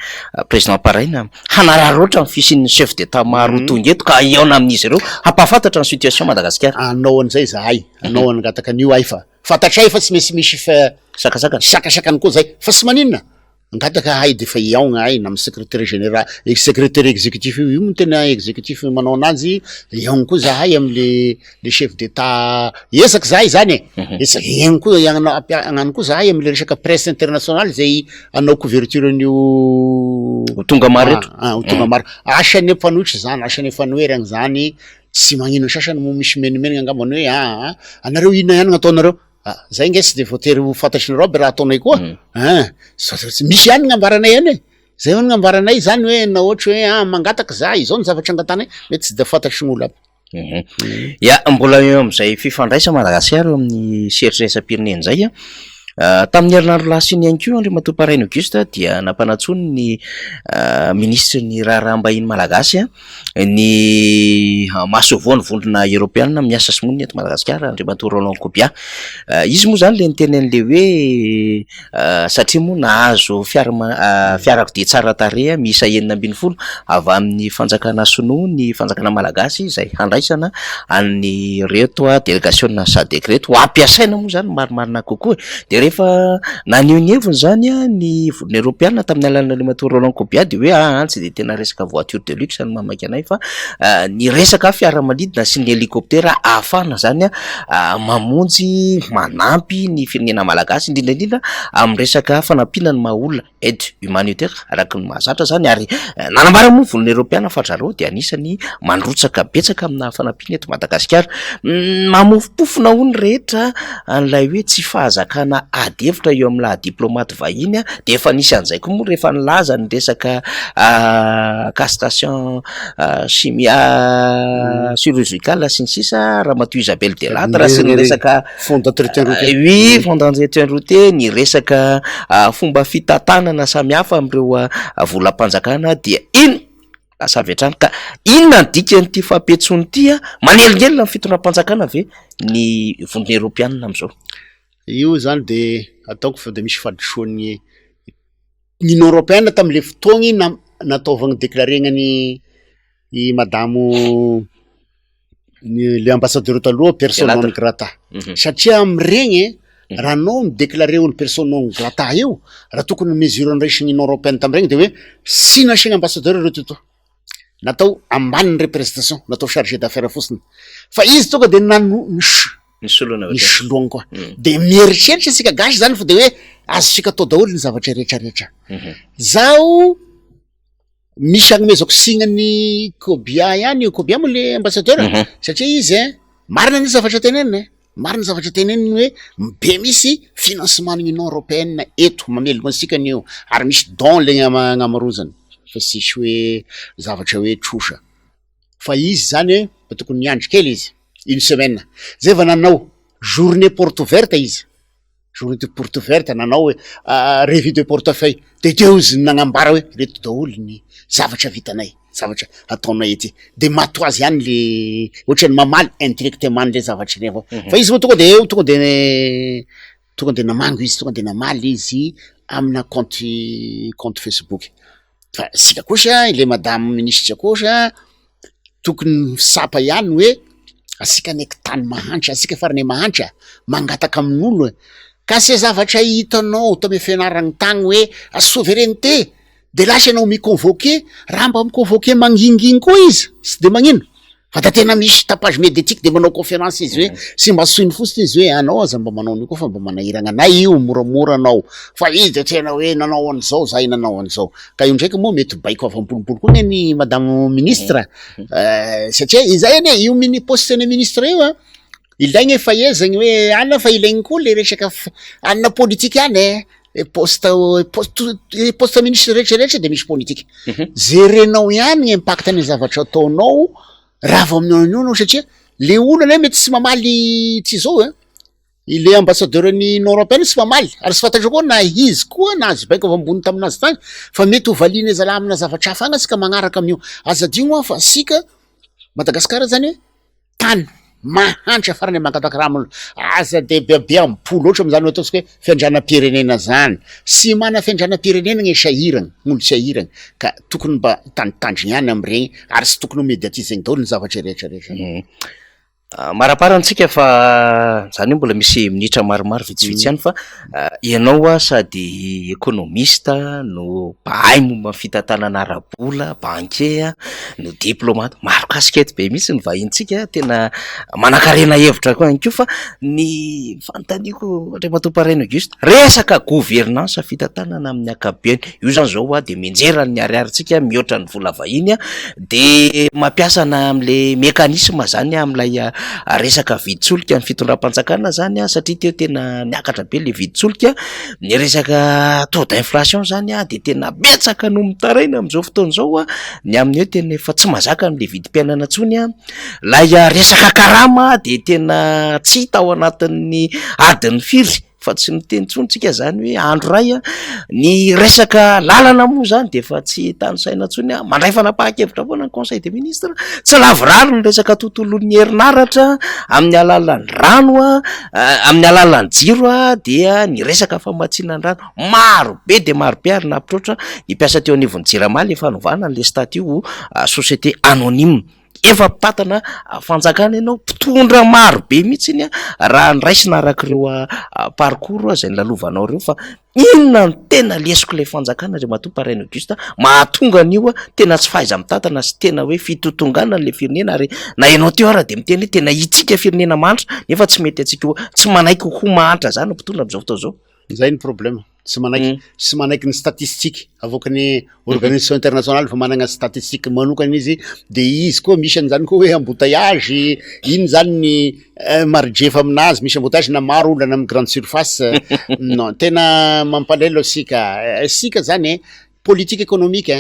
président paraina hanararoatra ny fisin'ny chef d'état maro tonga eto ka iaona amin'izy ireo hampafantatra ny situation Madagasikara anao an'izay zahay anao angataka an'io ay fa fantatray fa tsy misy fa sakasakany koa zay fa sy maninona ngataka hay de fa iaogna ay na amy secrétaire général secrétaire exécutif io mo tena exécutif manao anazy iaogna koa zahay amle chef d'état esaky zahay zany esaky iagna koa agnano koa zahay amle resaka presse internationale zay anao couverture an'io tonga maro eto tonga maro asany mpanohitry zany asany fanoeragny zany tsy magnino sasany mo misy menimenigna angambany hoe anareo ina ihany gn'ataonareo zay nge sy de voatery ho fantatrinareo aby raha ataonay koa misy ihany gn'ambaranay any zay ho gn'ambaranay zany hoe na ohatra hoe mangataky za izao ny zavatra angatanay mety tsy de fantatry gn'olo aby mbola eo amizay fifandraisa Madagasikara amin'ny seritresa-pirenena zay tamin'ny herinandro lasiny ihany ko Andriamatoa Paraina Auguste dia nampanatsony ny ministre ny raharaham-bahiny malagasy ny masovoany vondrona européenne miasa simoniny eto Madagasikara Andriamatoa Roland Kobia izy moa zany le nitenen'le hoe satria moa nahazo fiarakodia tsara tareha miisa 9 avy amin'ny fanjakana Sinoa ny fanjakana malagasy zay handraisana any reto délégation SADC reto ampiasaina moa zany marimarina kokoa de rehefa nanio-heviny zany ny vondrona européenne tamin'ny alalana Andriamatoa Roland Kobia de hoe tsy de tena resaka voiture de luxe ny mamaky anay fa ny resaka fiaramanidina sy ny hélicoptère ahafana zany mamonjy manampy ny firenena malagasy indrindraindrindra amin'ny resaka fanampiana ny mahaolona aide humanitaire araky ny mahazatra zany ary nanambara moa vondrona européenne fa zareo de anisany mandrotsaka betsaka amina fanampiana eto Madagasikara mamofopofona ho ny rehetra an'ilay hoe tsy fahazakana adevitra eo amin'ny laha diplomate vahiny de efa nisy an'izay koa moa rehefa nilaza ny resaka castration chirurgicale sy ny sisa Ramatoa Isabelle Delattre sy ny resaka fondateur routier ny resaka fomba fitantanana samihafa am'ireo volam-panjakana dia ino lasa avy hatrany ka inona ny dikan'ity fampetsony ity manelingelina ny fitondram-panjakana ve ny vondrona européenne am'izao io zany de ataoko fa de misy fadisoan'ny Union européenne tam'le fotoagny nataovagny déclarengany i madamo le ambassadeur taloha personne non grata satria am'iregny raha anao midéclaré olo personne non grata io raha tokony mesure raisiny Union européenne tamregny de hoe sy nasiagna ambassadeur reo teto natao ambany représentation natao chargé d'affaires fotsiny fa izy tonga de ny soloagny koa de mieritreritra sika gasy zany fa de hoe azosika atao daholo ny zavatra rehetrarehetra zao misy agnomezako signany Kobia ihany Kobia moa le ambassadeur satria izy marina ny zavatra teneniny marina zavatra teneniny hoe be misy financement ny Union européenne eto mamelogna ansika an'io ary misy don le gn'amarozany fa sisy hoe zavatra hoe trosa fa izy zany hoe tokony miandry kely izy une semaine zay va nanao journée porte ouverte izy journée de porte ouverte nanao hoe revue de portefeuille de teo izy nagnambara hoe reto daholo ny zavatra vitanay zavatra ataonay ety de matoazy ihany le ohatrany mamaly indirectement le zavatra iny avao fa izy moa tonga de namango izy tonga de namaly izy amina compte Facebook fa sika kosa le madame ministre kosa tokony sapa ihany hoe asika neky tany mahantra asika farany mahantra mangataka amin'olo ka se zavatra hitanao tame fianaragny tagny hoe souveraineté de lasa anao miconvoqué raha mba miconvoqué manginginy koa izy sy de magnino fa da tena misy tapage médiatique de manao conférence izy hoe sy mba soiny fotsiny izy hoe anao aza mba manao an'io koa fa mba manahiragna anay io moramora anao fa izy de tena hoe nanao an'izao zay nanao an'izao ka io ndraiky moa mety baiko avy ambonimbony koa ny madame ministre satria izay ane io posteny ministre io ilaigny efa ezagny hoe ana fa ilaigny koa le resaka anina politique any poste ministre rehetrarehetra de misy politique zerenao ihany impact ny zavatra ataonao raha vao amin'io satria le olona mety sy mamaly ty zao ile ambassadeur ny Union européenne sy mamaly ary sy fantatra koa na izy koa na azy baiko avy ambony taminazy tany fa mety ho valiana zala amina zavatra hafa agny sika magnaraka amin'io azadio fa sika Madagasikara zany tany mahantra farany mangataka aza de bebe ampolo ohatra am'zany ataosika hoe fiandranam-pirenena zany sy mana fiandranam-pirenena gny sahiragny gn'olo sahiragny ka tokony mba tandritandriny ihany am'iregny ary sy tokony ho médiatisegny daholo ny zavatra rehetrarehetra maraparantsika fa zany mbola misy minitra maromaro vitsivitsy ihany fa ianao sady économiste no bahay momba fitantanana ara-bola banquier no diplomate maro casquette be mihitsy ny vahintsika tena manan-karena hevitra koa ihany koa fa ny fanontaniako Andriamatoa-Paraina Auguste resaka gouvernance fitantanana amin'ny ankapobeny io zany zao de mianjera ny ariaritsika mihoatra ny vola vahiny de mampiasana am'le mécanisme zany am'lay resaka viditsolika ny fitondram-panjakana zany satria teo tena niakatra be le viditsolika ny resaka taux d'inflation zany de tena betsaka no mitaraina am'izao fotoana zao ny amin'ny hoe tena efa tsy mazaka am'le vidim-piainana ntsony lay resaka karama de tena tsy hita ao anatin'ny adiny firy fa tsy miteny tsontsika zany hoe andro ray ny resaka lalana moa zany de fa tsy tanosaina ntsony mandray fanapahan-kevitra foana ny conseil des ministres tsy lavoraro ny resaka tontolon'ny herinaratra amin'ny alalan'ny rano amin'ny alalan'ny jiro dia ny resaka famatsiana ny rano maro be de maro be ary napitroatra ny piasa teo anivon'ny Jirama le fanovana le statut société anonyme efa mpitantana fanjakana ianao mpitondra maro be mihitsy iny raha niraisina arak'ireo parcours zay nilalovanao reo fa inona no tena lesiko le fanjakana Andriamatoa-Paraina Auguste mahatonga an'io tena tsy fahaiza mitantana sy tena hoe fitotongana le firenena ary na ianao teo ara de miteny hoe tena itsika firenena mahantra nefa tsy mety atsika tsy manaiky ho mahantra zany mpitondra am'izao fotoa zao zay ny problème sy manaiky ny statistique avoakany organisation internationale fa managna statistique manokana izy de izy koa misy an'izany koa hoe embouteillage iny zany ny maridrefa aminazy misy embouteillage na maro olana amin'ny grande surface non tena mampalelo sika zany politique économique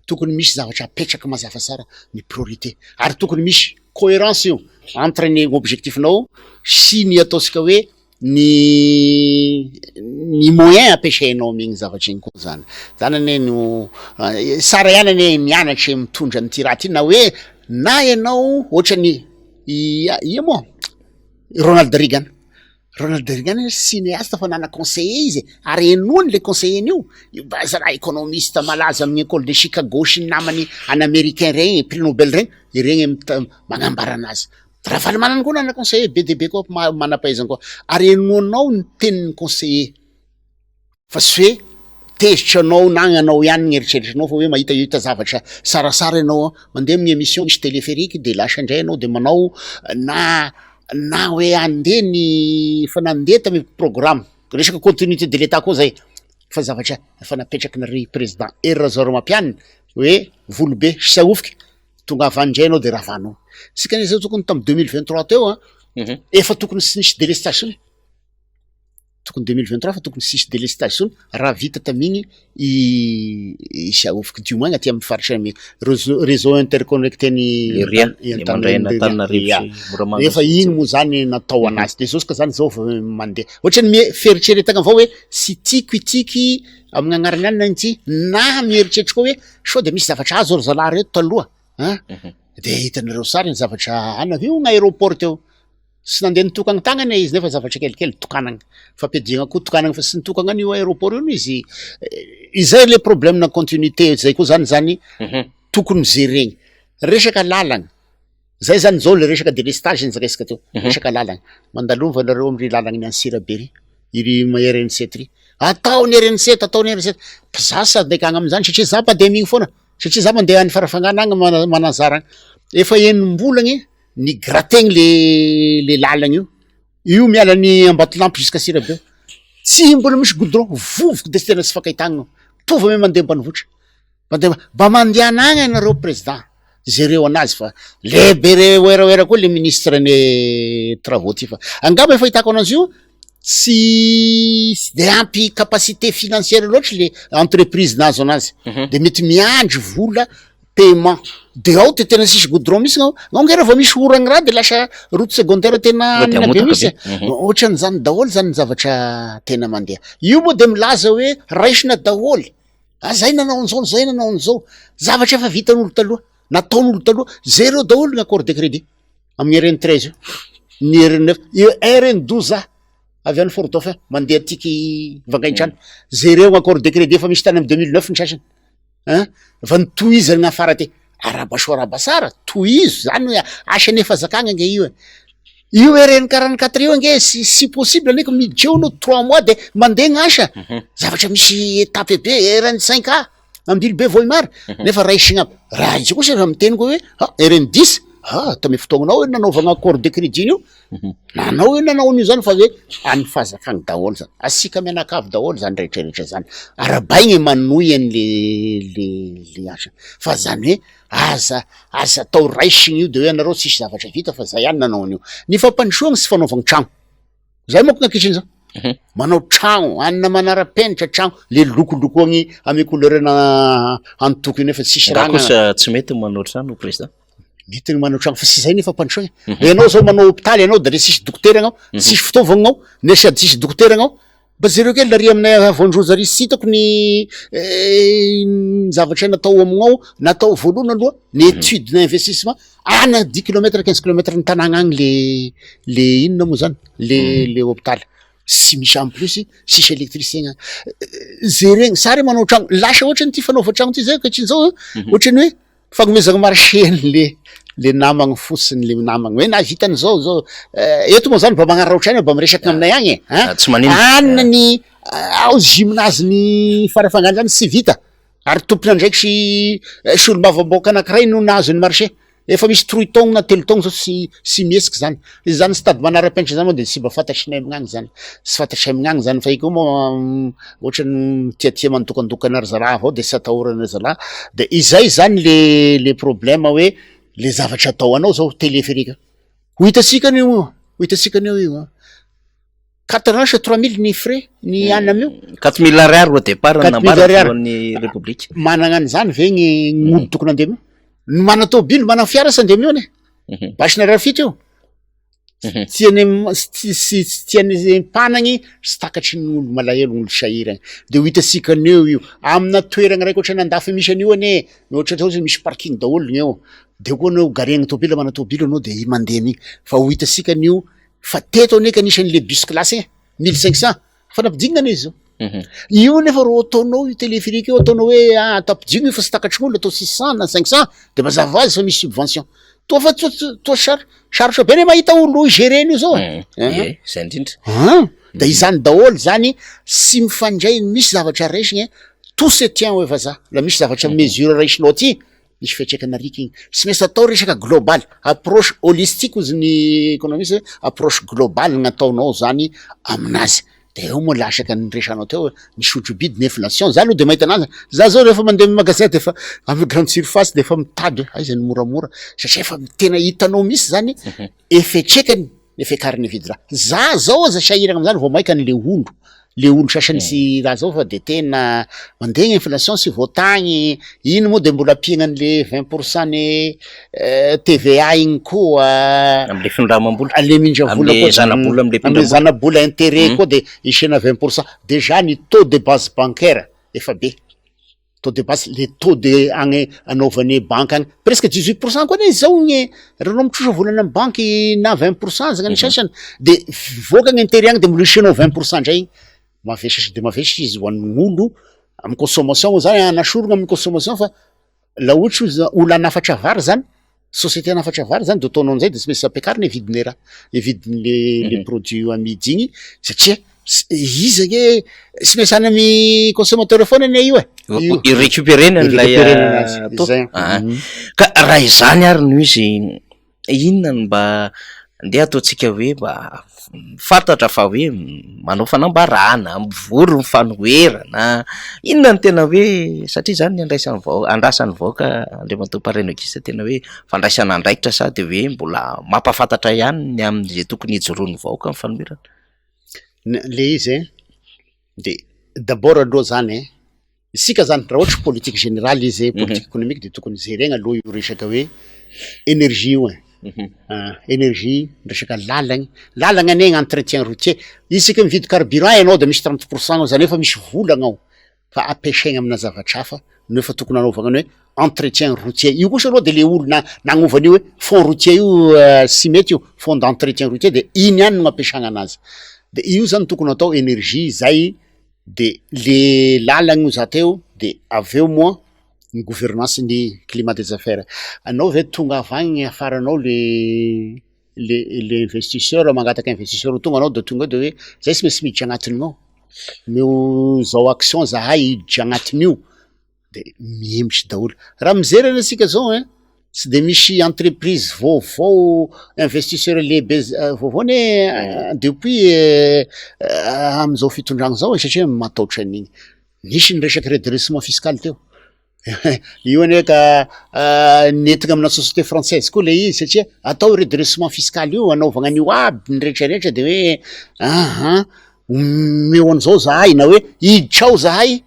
tokony misy zavatra apetraka mazava sara ny priorité ary tokony misy cohérence io entre ny objectifnao sy ny ataosika hoe ny moyen ampiasainao amin'igny zavatra igny koa zany ane no sara ihany ane mianatra mitondra n'ity raha ty na hoe na ianao ohatrany ia moa Ronald Reagan Ronald Reagan cinéaste fa nana conseiller izy ary enoany le conseiller io baza raha économiste malaza amin'ny école de Chicago sy ny namany any américain regny prix Nobel regny iregny magnambara anazy raha faly manana koa nana conseiller be de be koa manam-pahaizana koa ary enoanao ny tenin'ny conseiller fa sy hoe tezitra anao na anao ihany ny eritreritranao fa hoe mahita io zavatra sarasara ianao mandeha amin'ny émission misy téléphérique de lasa indray anao de manao na hoe andeha ny fa nandeha tamy programme resaka continuité de l'état koa zay fa zavatra efa napetraky nary président Razoromampianina hoe volobe saofika tonga avy andray anao de ravanao sika zao tokony tamy 2023 teo efa tokony sy nisy délestation tokony 2023 fa tokony sisy délestation raha vita tamigny saofika du moins aty amin'ny faritra réseau interconnecté ny efa igny moa zany natao anazy de zosika zany zao mandeha ohatrany fieritreretagna avao hoe sy tiako itiky amin'ny agnarany any nanty na mieritreritry koa hoe sao de misy zavatra azo ry zalahy reto taloha de hitanareo sary ny zavatra anavio gny aéroport teo sy nandeha nitokagny tagnany izy nefa zavatra kelikely tokanagny fampiadiagna koa tokanagny fa sy nitokagna an'io aéroport io izy izay le problème na continuité zay koa zany tokony zeregny resaka lalagna zay zany zao le resaka délestage ny resaka teo resaka lalagna mandalova nareo am'ry lalagna ny Ansirabery iry RN7 ry ataony RN7 ataony RN7 pizasa dekagna am'zany satria za pa de migny foana satria za mandeha any farafangana agny manazara efa enim-bolagny ny grategny le lalagna io miala ny Ambatolampy jusqu'à Sirabe tsy mbola misy goudron vovoky de tena tsy fakahitagna tovy ame mandeha ambanivohitra mandeha mba mandeana agny anareo président zereo anazy fa lehibe oeraoera koa le ministre ny travaux ty fa angamba efa hitako anazy io tsy de ampy capacité financière loatra le entreprise nazo anazy de mety miandry vola paiement de ao te tena sisy goudron misy ngera vao misy oragny raha de lasa route secondaire tena be misy ohatrany zany daholo zany zavatra tena mandeha io moa de milaza hoe raisina daholo zay nanao an'zao zay nanao an'zao zavatra efa vitan'olo taloha nataon'olo taloha zereo daholo ny accord de crédit amin'ny RN13 ny RN9 io RN12 avy any Fort Dauphin mandeha tiky Vangaintrano zereo ny accord de crédit efa misy tany amy 2009 ny sasany fa nitohizana afara ty arabasara tohizo zany hoe asany efa zakagna nge io RN 44 io nge si possible aneko midjeo no 3 mois de mandeha gn'asa zavatra misy étape be RN 5A ambily be voimary nefa raisigna raha izy koa raha miteny koa hoe RN 10 tamy fotoagnanao hoe nanaovagna accord de crédit io nanao hoe nanao an'io zany fa hoe any fazakagny daholo zany asika mianakavy daholo zany rehetrarehetra zany arabaigny manoy an'le asa fa zany hoe aza atao raisigny io de hoe anareo tsisy zavatra vita fa zay ihany nanao an'io ny fampandrosoagny sy fanaovagny tragno zay moko gn'ankehitriny zao manao tragno anina manara-penitra tragno le lokolokoagny ame couleurna antoko io nefa tsisy raha kosa tsy mety manao tragno président mety manao tragno fa sy zay nefa fampandrosoagny ianao zao manao hôpitaly ianao da le sisy dokotera agnao sisy fitaovagnao ne sady sisy dokotera agnao mba zareo kely lary aminay voandrozary sy hitako ny zavatra natao amignao natao voalohany aloha ny étude na investissement ana 10 kilomètre 15 kilomètre ny tanàgna agny le inona moa zany le hôpitaly sy misy en plus sisy électricien zeregny sary manao tragno lasa ohatrany ty fanaova tragno ty zay katriny zao ohatrany hoe fagnomezagny marché le namagny fotsiny le namagny hoe na vitan'zao eto moa zany mba magnaraotrany mba miresaky aminay agny anina ny ao gymnase ny farafangany zany sy vita ary tompony andraiky sy olo-mavamboaka anankiray no nazo ny marché efa misy 3 taogno na 3 taogno zao sy miesiky zany izy zany sy tady manara-penitra zany moa de sy mba fantatrinay amignagny zany sy fantatry amignagny zany fa iko moa ohatrany tiatia mandokandokanary zalahy avao de sy atahorana zalahy de izay zany le problème hoe le zavatra atao anao zao téléphérique ho hitasikanyio io 4 3000 ny frais ny anina amio 4000 ariary au départ nambarany république managna an'izany ve gny olo tokony andeha amio mana tôbily mana fiara sy andeha amio ne basina rafity io tiany mpanagny sy takatry ny olo malahelo olo sahiragny de ho hitasikanyeo io amina toeragna raiky ohatrany andafy misy an'io ane ohatry misy parking daholo gn'eo de koa anao garegny tôbily mana tôbily anao de mandeha an'igny fa ho hitasikanyio fa teto neka anisan'le bus classe 1500 fa nampidinana izy zao io nefa ro ataonao io téléphérique io ataonao hoe tapidigny io fa sy takatrin'olo atao 600 na 500 de mazava azy fa misy subvention toa fa toa sarotra be ne mahita olo géreny io zao zay indrindra da izany daholo zany sy mifandray misy zavatra raisiny tout se tient hoe vaza la misy zavatra mesure raisinao aty misy fiatraikana rika igny sy maintsy atao resaka global approche holistique ozy ny économiste hoe approche global gn'ataonao zany aminazy de eo moa lasaka nyresanao teo misotro bidy ny inflation za aloha de mahita anazy za zao rehefa mandeha amy magasin de efa amy grande surface de efa mitady aiza ny moramora satria efa tena hitanao misy zany efetrekany efekariny vidra za zao aza sahirana am'zany vao maika an'le olo sasany sy raha zao fa de tena mandeha ny inflation sy voatagny iny moa de mbola apiagna an'le 20% ny TVA igny koa am'le findramam-bola ale mindravola am'le zanabola am'le zanabola intérêt koa de isena 20% déjà ny taux de base bancaire efa be taux de base le taux de agny anaovan'ny banque agny presque 18% koa ne zao gny ranao mitrosa volana amy banky na 20% zany sasany de voaka gny intérêt agny de mbola isenao 20% ndray igny mavesatry de mavesatry izy ho an'olo amy consommation zany anasorogna amy consommation fa la ohatry olo anafatra vary zany société anafatra vary zany de ataonao an'izay de tsy maintsy ampiakarina evidin'era evidin'le le produit amidy igny satria izy gne sy maintsy any amy consommateur foana ne io irécupérena n'lay ka raha izany ary no izy inona no mba ndeha ataotsika hoe mba fantatra fa hoe manao fanambarana mivory ny fanoherana inona ny tena hoe satria zany ny andrasan'ny vahoaka Andriamatoa-Parenokisa tena hoe fandraisana andraikitra sa de hoe mbola mampafantatra ihany ny am'zay tokony ijoroan'ny vahoaka ny fanoherana le izy de d'abord aloha zany isika zany raha ohatry politique générale izy politique économique de tokony zeregna aloha io resaka hoe énergie io énergie resaka lalagna ane entretien routier isika mividy carburant ianao de misy 30% zany efa misy volagna ao fa ampiasaigna amina zavatra hafa nefa tokony anaovagna hoe entretien routier io kosa aloha de le olo nagnovany io hoe fond routier io sy mety io fond d'entretien routier de iny ihany no ampiasagna anazy de io zany tokony atao énergie zay de le lalagna za teo de aveo moa ny gouvernance ny climat des affaires anao ve tonga avagny afaranao le investisseur mangataka investisseur tonga anao de tonga de hoe zay sy maintsy miditra agnatinao meo zao action zahay iditra agnatin'io de miembitry daholo raha mizery anasika zao tsy de misy entreprise vaovao investisseur lehibe vaovao ne depuis am'izao fitondragna zao satria matahotra an'igny nisy ny resaky redressement fiscal teo io ane ka nentigna amina société française koa le izy satria atao redressement fiscal io anaovagna an'io aby ny rehetrarehetra de hoe meo an'izao zahay na hoe iditrao zahay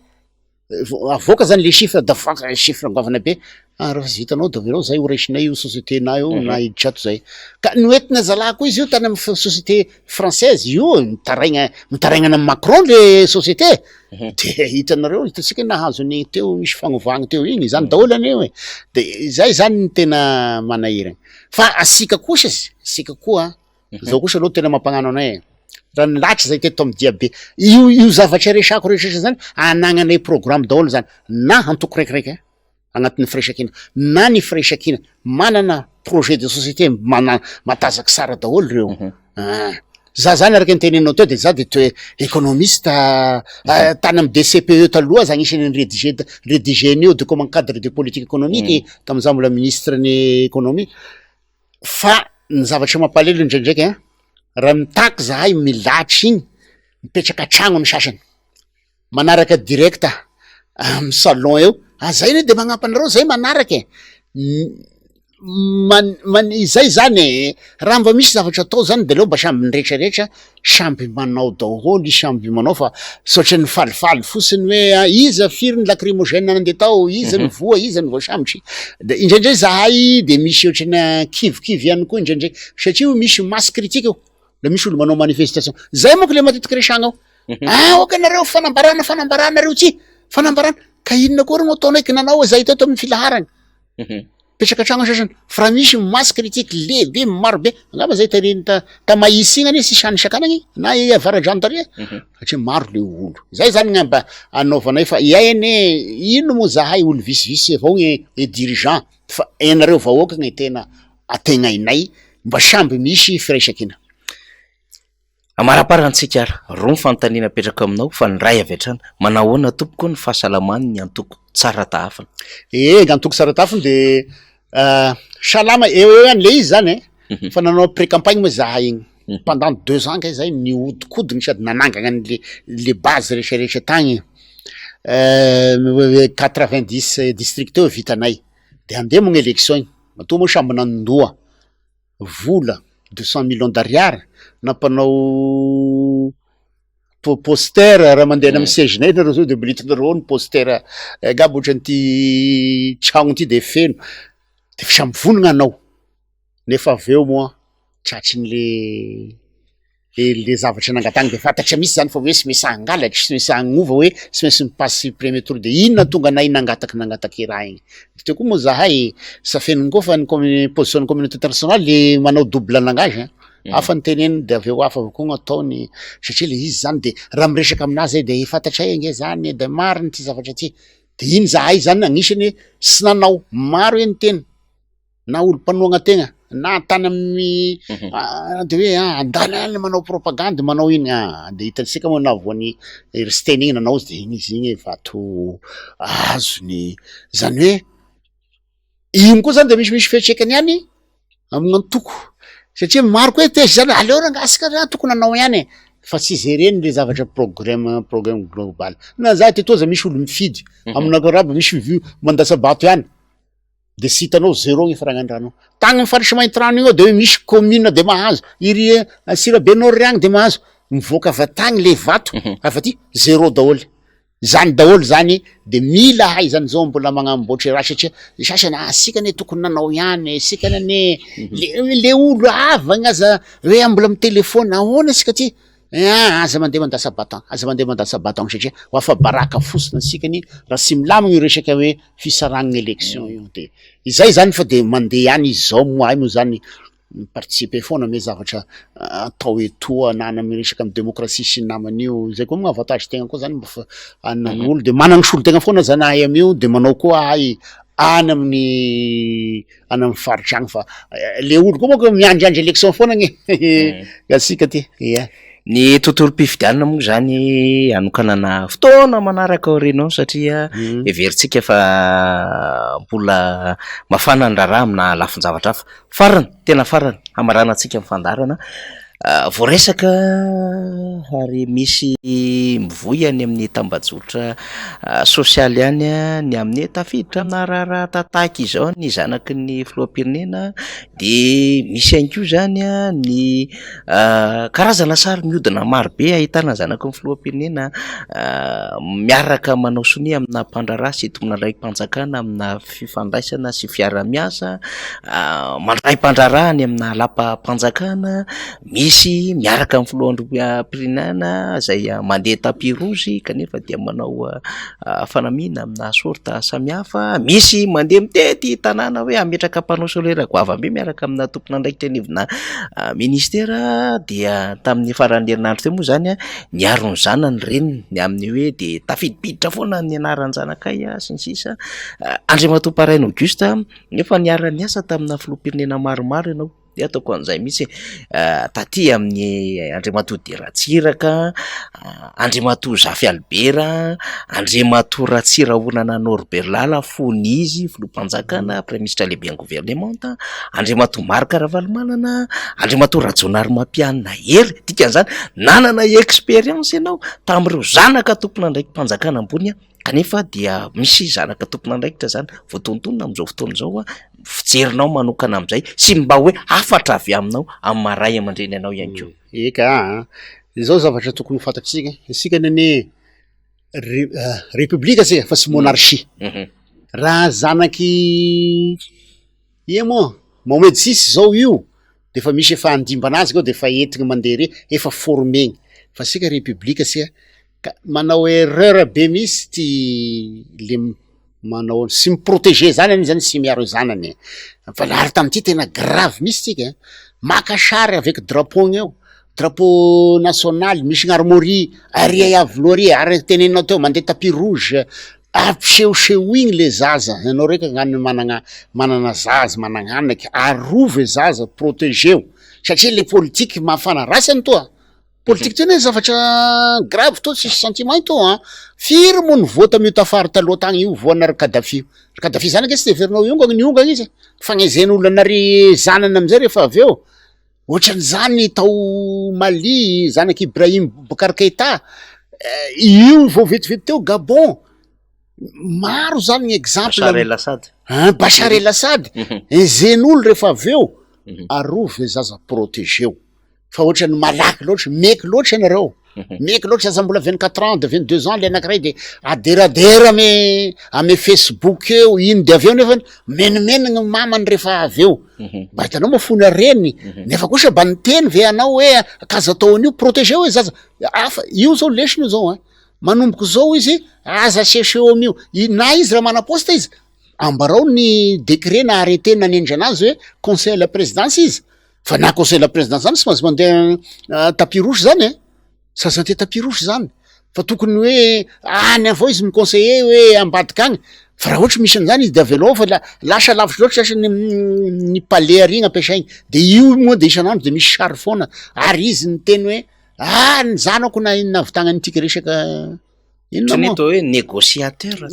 avoaka zany le chiffre d'affaires chiffre angoavana be raha vitanao de verao zay ho raisinay io société na io na iditrato zay ka noentina zalako izy io tany amy société française io mitaraigna amy Macron le société de hitanareo hitasika nahazo ny teo misy fagnovagna teo igny zany daholo ane hoe de zay zany ny tena manahirana fa asika kosa sika koa zao kosa aloha tena mampagnano anay raha nilatra zay teto amy diabe io zavatra resako rehetrrehetra zany anagnanay programme daholo zany na antoko raikiraiky agnatin'ny firaisakina na ny firaisakina manana projet de société matazaky sara daholo reo za zany araky nytenenao teo de za de toe économiste tany amy DCPE taloha zany isan'ny rédigé-nio document cadre de politique économique tam'za mbola ministre ny économie fa ny zavatra mampalelo indraindraiky raha mitaky zahay milatry igny mipetraka atragno ny sasany manaraka directa amy salon eo zay ne de magnampy anareo zay manaraky izay zany raha mba misy zavatra atao zany de leo mba samby nyrehetrarehetra samby manao daholo samby manao fa sotra ny falifaly fotsiny hoe iza firy ny lacrymogène nandeha tao iza ny voa iza ny voasambotry de indraindray zahay de misy ohatrany kivokivy ihany koa indraindray satria misy masse critique io la misy olo manao manifestation zay moka le matetiky resagna ao oka nareo fanambarana reo ty fanambarana ka inona koa reo ataonaiky nanao zay teto amy filaharany petraka tragno sasany fa raha misy masy critique lehibe marobe angamba zay tariny ta mahisy igny ane sy sany sakanagny na avaradrano tare satria maro le olo zay zany ngamba anaovanay fa iay ane ino moa zahay olo visivisy avao e dirigeant fa enareo vahoaka gny tena ategnainay mba samby misy firaisakina. Amaraparantsika ro ny fanontaniana petraka aminao fa ny ray avy hatrany manahoana tompoko ny fahasalamany ny antoko tsara tahafana. Antoko tsara tahafana de salama eo any le izy zany fa nanao pré-campagne moa zahay igny pendant 2 ans kay zay nihodikodigny sady nanangana le base rehetrarehetra tagny 90 district eo vitanay de andeha mogna élection igny matoa moa samby nandoa vola 200 millions d'ariary nampanao poster raha mandeha amin'ny siègenay nareo zao de blitinareo ny poster gabo ohatran'ity tragno ty de feno de fa samby vonona anao nefa avy eo moa tratrin'le le zavatra nangatagny de fantatry misy zany fa hoe sy mainsy angalatry sy mainsy agnova hoe sy mainsy mipasy premier tour de inona tonga nay nangataky raha igny de teo koa moa zahay safeniny koa fa ny position ny communauté internationale le manao double langage hafa ny teneny de aveo hafa avao koa gn'ataony satria le izy zany de raha miresaka aminazy de fantatray nge zany de mariny ty zavatra ty de iny zahay zany agnisany sy nanao maro eny tena na olo mpanoagna tegna na tany amin'ny de hoe andala any manao propagande manao iny de hitansika moa navoany risteny igny nanao izy de iny izy igny vato azony zany hoe iny koa zany de misy fiatrekany any amin'antoko satria maro koa tesy zany aleo rangasika raha tokony nanao ihany fa tsy zereny le zavatra programme global na za tetoza misy olo mifidy amin'akoraba misy view mandasabato ihany de sy hitanao zéro gny faragnandrano tagny mifaritry maintrano igny ao de hoe misy commune de mahazo iry Sirabe Nord agny de mahazo mivoaka avy tagny le vato avy aty zéro daholo zany daholo zany de mila hay zany zao mbola magnamboatry raha satria sasany asika ne tokony nanao ihany sika ne le olo avagnaza hoe mbola amy telefôny ahoana asika ty aza mandeha mandasa batan satria ho afa baraka fosina asikany raha sy milamigny resaka hoe fisaragn'ny élection io de izay zany fa de mandeha ihany izy zao moa ay moa zany participer foana ame zavatra atao etoa nana amy resaka amy démocratie sy naman'io zay koa moa avantage tegna koa zany mba fa anan'olo de managny solo tegna foana zany ahay am'io de manao koa ahay any amin'ny faritra agny fa le olo koa moa miandriandry élection foana gny asika ty ny tontolo mpifidianana moa zany anokanana fotoana manaraka aorenao satria everitsika fa mbola mafana ny raharaha amina lafin-javatra hafa farany tena farany hamarana antsika mifandarana voaresaka ary misy mivoy any amin'ny tambajotra sosialy ihany ny amin'ny tafiditra amina raharaha tataka izao ny zanaky ny filoham-pirenena de misy ihany koa zany ny karazana sary mihodina marobe ahitana zanaky ny filoham-pirenena miaraka manao sonia amina mpandraraha sy tomona raim-panjakana amina fifandraisana sy fiara-miasa mandray mpandrarahany amina lapa-panjakana misy miaraka amin'ny filohandrom-pirenena zay mandeha tapis rouge kanefa dia manao fanamina amina sorta samihafa misy mandeha mitety tanàna hoe ametraka mpanao solaire goavambe miaraka amina tompona ndraiky tenevina ministera dia tamin'ny faran'ny herinandro teo moa zany niarony zanany reniny ny amin'ny hoe de tafidipiditra foana ny anaran'ny zanakay sy ny sisa Andriamatoa Paraina Auguste nefa niara-ny asa tamina filoham-pirenena maromaro ianao de ataoko an'izay mihitsy taty amin'ny Andriamatoa De Ratsiraka, Andriamatoa Zafy Albera, Andriamatoa Ratsirahonana Norbert Lala fony izy filoham-panjakana premier ministre lehibe ny gouvernemanta, Andriamatoa Marc Ravalomanana, Andriamatoa Rajonary Mampianina Hery dikan'izany nanana expérience ianao tamin'ireo zanaka tompona ndraiky mpanjakana ambony kanefa dia misy zanaka tompona ndraikitra zany voatontonona am'izao fotoana zao fijerinao manokana am'izay sy mba hoe afatra avy aminao amin'ny maray aman-dreny anao ihany koa. Eka zao zavatra tokony fantatsika isika nane république sika fa sy monarchie raha zanaky moa Mohamed VI zao io de fa misy efa andimbanazy keo de fa entigny mandeha re efa formegny fa sika république sika manao erreur be misy ty le manao sy miprotéger zanany zany sy miaro zanany fa lary tam'ty tena grave misy tsika maka sary avec drapeau eo drapeau national misy gn'armorie aria avlorie ary teneninao teo mandeha tapis rouge ampisehoseo igny le zaza ianao reka gnany manana zaza managnanaky arove zaza protégeo satria le politique mafana rasy any toa politique tena zavatra grave to tsisy sentiment to firy mo ny vote amio tafary taloha tagny io voana ry Kadhafi zany ke tsy de verinao iongagny niongagny izy fagnezen'olo anary zanany amizay rehefa avy eo ohatrany zany tao Mali zanaky Ibrahim Boubacar Keita io vao vetivety teo Gabon maro zany ny exemple Bachar el-Assad ezen'olo rehefa avy eo arove zaza protégeo fa ohatrany malaky loatra meky loatra ianareo meky loatra zaza mbola 24 ans de 22 ans le anankiray de aderadera ame Facebook eo ino de avy eo nefa menimena gny mamany rehefa avy eo mba hitanao mafona reny nefa kosa mba niteny ve anao hoe akaza ataon'io protégeo hoe zaza afa io zao lesiny zao manomboky zao izy aza seseo amio na izy raha mana-poste izy ambarao ny décret na arrêté nanendry anazy hoe conseil la présidence izy fa na conseil la présidence zany sy maintsy mandeha tapis rouge zany sazante tapis rouge zany fa tokony hoe any avao izy miconseiller hoe ambadika agny fa raha ohatra misy an'izany izy de avelao fa lasa lavitry loatra sasa ny palais ary igny ampiasaigny de io moa de isan'andro de misy sary foana ary izy ny teny hoe ny zanako na inona avitagna nytika resaka inona moa hoe négociateur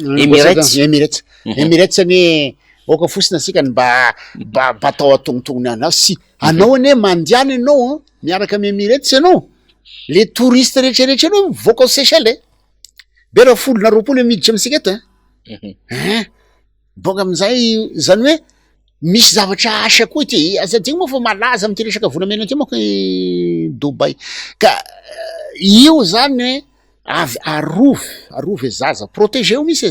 Emirates any oka fosina asika mba atao atognotogny anazy sy anao ane mandiany anao miaraka amy Emirates anao le touriste rehetrarehetra anao mivoaka Seychelles be raha 10 miditra amitsika eto boka amizay zany hoe misy zavatra asa koa ty azadigny moa fa malaza amty resaka volamena ty moa Dubai ka io zany arove zaza protégeo misy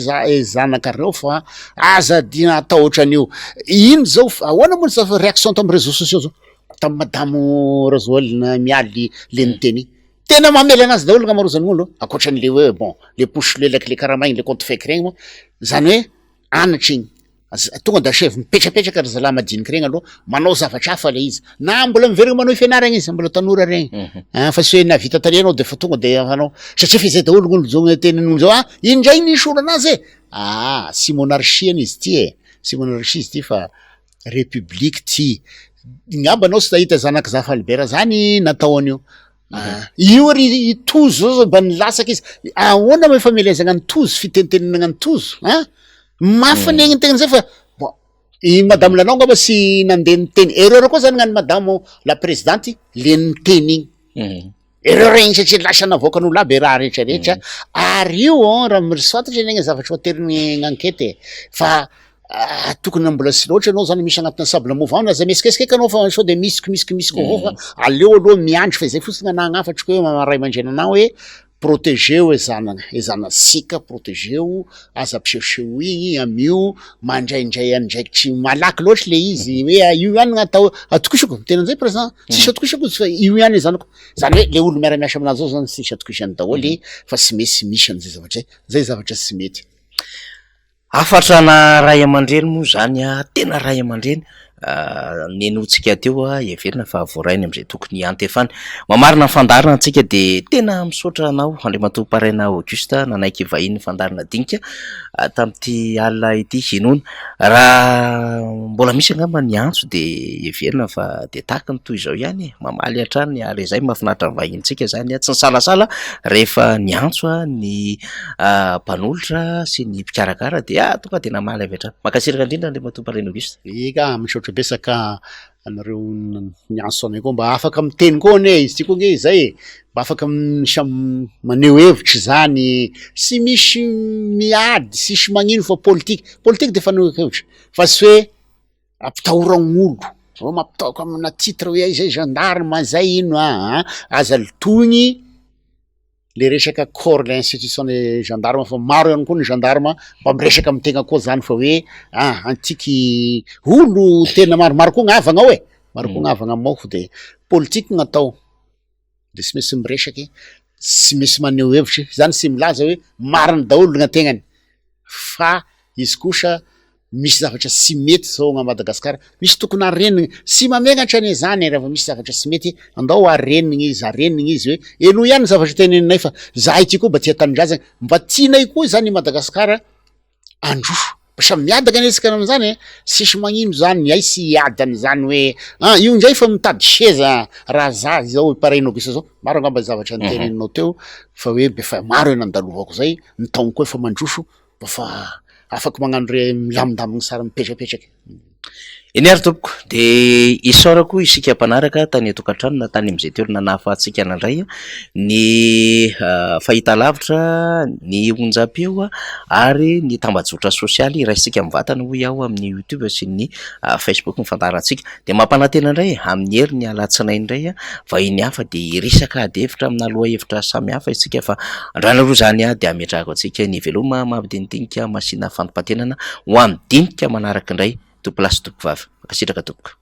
zanakareo fa aza dina atao ohatran'io ino zao ahoana moa za réaction tamy réseaux sociaux zao tamy madamo Razoel mialy le niteny tena mamela anazy daholo gn'amarozan'olo akoatran'le hoe bon le pouche lelaky le karamaigny le compte fake regny moa zany hoe anatry igny tonga da chef mipetrapetraka ry zalahy madiniky regny aloha manao zavatra hafa le izy na mbola miverigny manao fianaragna izy mbola tanora regny fa sy hoe navita tary anao de fa tonga de anao satria fa izay daholo gn'olo zao tenin'olo zao indray nisy olo anazy sy monarchie izy ty sy monarchie izy ty fa république ty ngamba anao sy nahita zanaky Zafa Albert zany natao an'io io ry tozo zao mba nilasaky izy ahoana ma efa melezagna ny tozo fitentenina ny tozo mafiny egny tegna zay fa bon i madame lanao ngamba sy nandeha niteny erreur koa zany gnany madame la présidente le niteny igny erreur igny satria lasa navoakan'olo aby raha rehetrarehetra ary io raha mirisotatra egny zavatra hoateriny gn'enquête fa tokony mbola sy loatra anao zany misy agnatina sable mouvant aza miesikesikeka anao fa sao de misiko avao fa aleo aloha miandry fa izay fotsiny anagnafatra koa hoe maray mandrenanao hoe protégeo ezana sika protégeo aza ampisehoseo igny amio mandraindray andraikitry malaky loatra le izy hoe io ihany gnatao atokisako tena anzay président tsisy atokisako fa io ihany zanako zany hoe le olo miara-miasa aminazy zao zany tsisy atokisany daholy fa sy mesy misy an'izay zavatra zay zavatra sy mety afatrana ray aman-dreny moa zany tena ray aman-dreny nenotsika teo everina fa voarainy am'izay tokony antefany mamarina fandarina antsika de tena misaotra anao Andriamatoa-Paraina Auguste nanaiky vahiny fandarina dinika tamty alina ity hinona raha mbola misy angamba ny antso de everina fa de tahaka ny toy izao ihany mamaly hatrany ary izay mahafinaritra ny vahintsika zany tsy ny salasala rehefa ny antso ny mpanolotra sy ny mpikarakara de tonga tena maly avy hatrany makasiraka indrindra Andriamatoa-Paraina Auguste eka misaotra besaka anareo nianso anay koa mba afaka miteny koa ane izy ty koa nge zay mba afaka maneho hevitry zany sy misy miady sisy magnino fa politique de faneho hevitry fa sy hoe ampitahoragn'olo o mampitaoko amina titre hoe izay gendarme zay ino aza litogny le resaka corps l'institution le gendarme fa maro ihany koa ny gendarme mba miresaka amy tegna koa zany fa hoe antiky olo tena maromaro koa gnavagna hoe maro koa gnavagna mao de politique gnatao de sy misy miresaky sy misy maneho hevitry zany sy milaza hoe mariny daholo gnategnany fa izy kosa misy zavatra sy mety zao a Madagasikara, misy tokony arenina sy mamenatra ane zany raha misy zavatra sy mety andao arenina izy hoe eno ihany zavatra teneninay fa za ity koa mba tia tanindrazana mba tianay koa zany i Madagasikara androfo sa miadaka anesika am'zany sisy magnino zany ay sy adany zany hoe io ndray fa mitady seza raha za zao pareil gisa zao maro angamba zavatra nyteneninao teo fa hoe befa maro nandalovako zay ny taogno koa efa mandrofo mba fa afaky magnano re milamindamigny sara mipetrapetraky. Eny ary tompoko de isaorako isika mpanaraka tany atokantrano na tany am'izay toerana nahafahantsika nandray ny fahitalavitra, ny onjam-peo ary ny tambazotra sosialy raisika mivatana hoy aho amin'ny YouTube sy ny Facebook mifantarantsika de mampanantena indray amin'ny herin'ny alatsinainy indray vahiny hafa de iresaka ady hevitra amina loha hevitra samy hafa isika fa andrana aloha zany de ametrahako antsika ny veloma mampidinidinika masina fantom-patenana ho amin'ny dinika manaraka indray tompoko lasy tompoko vavy makasitraka tompoko.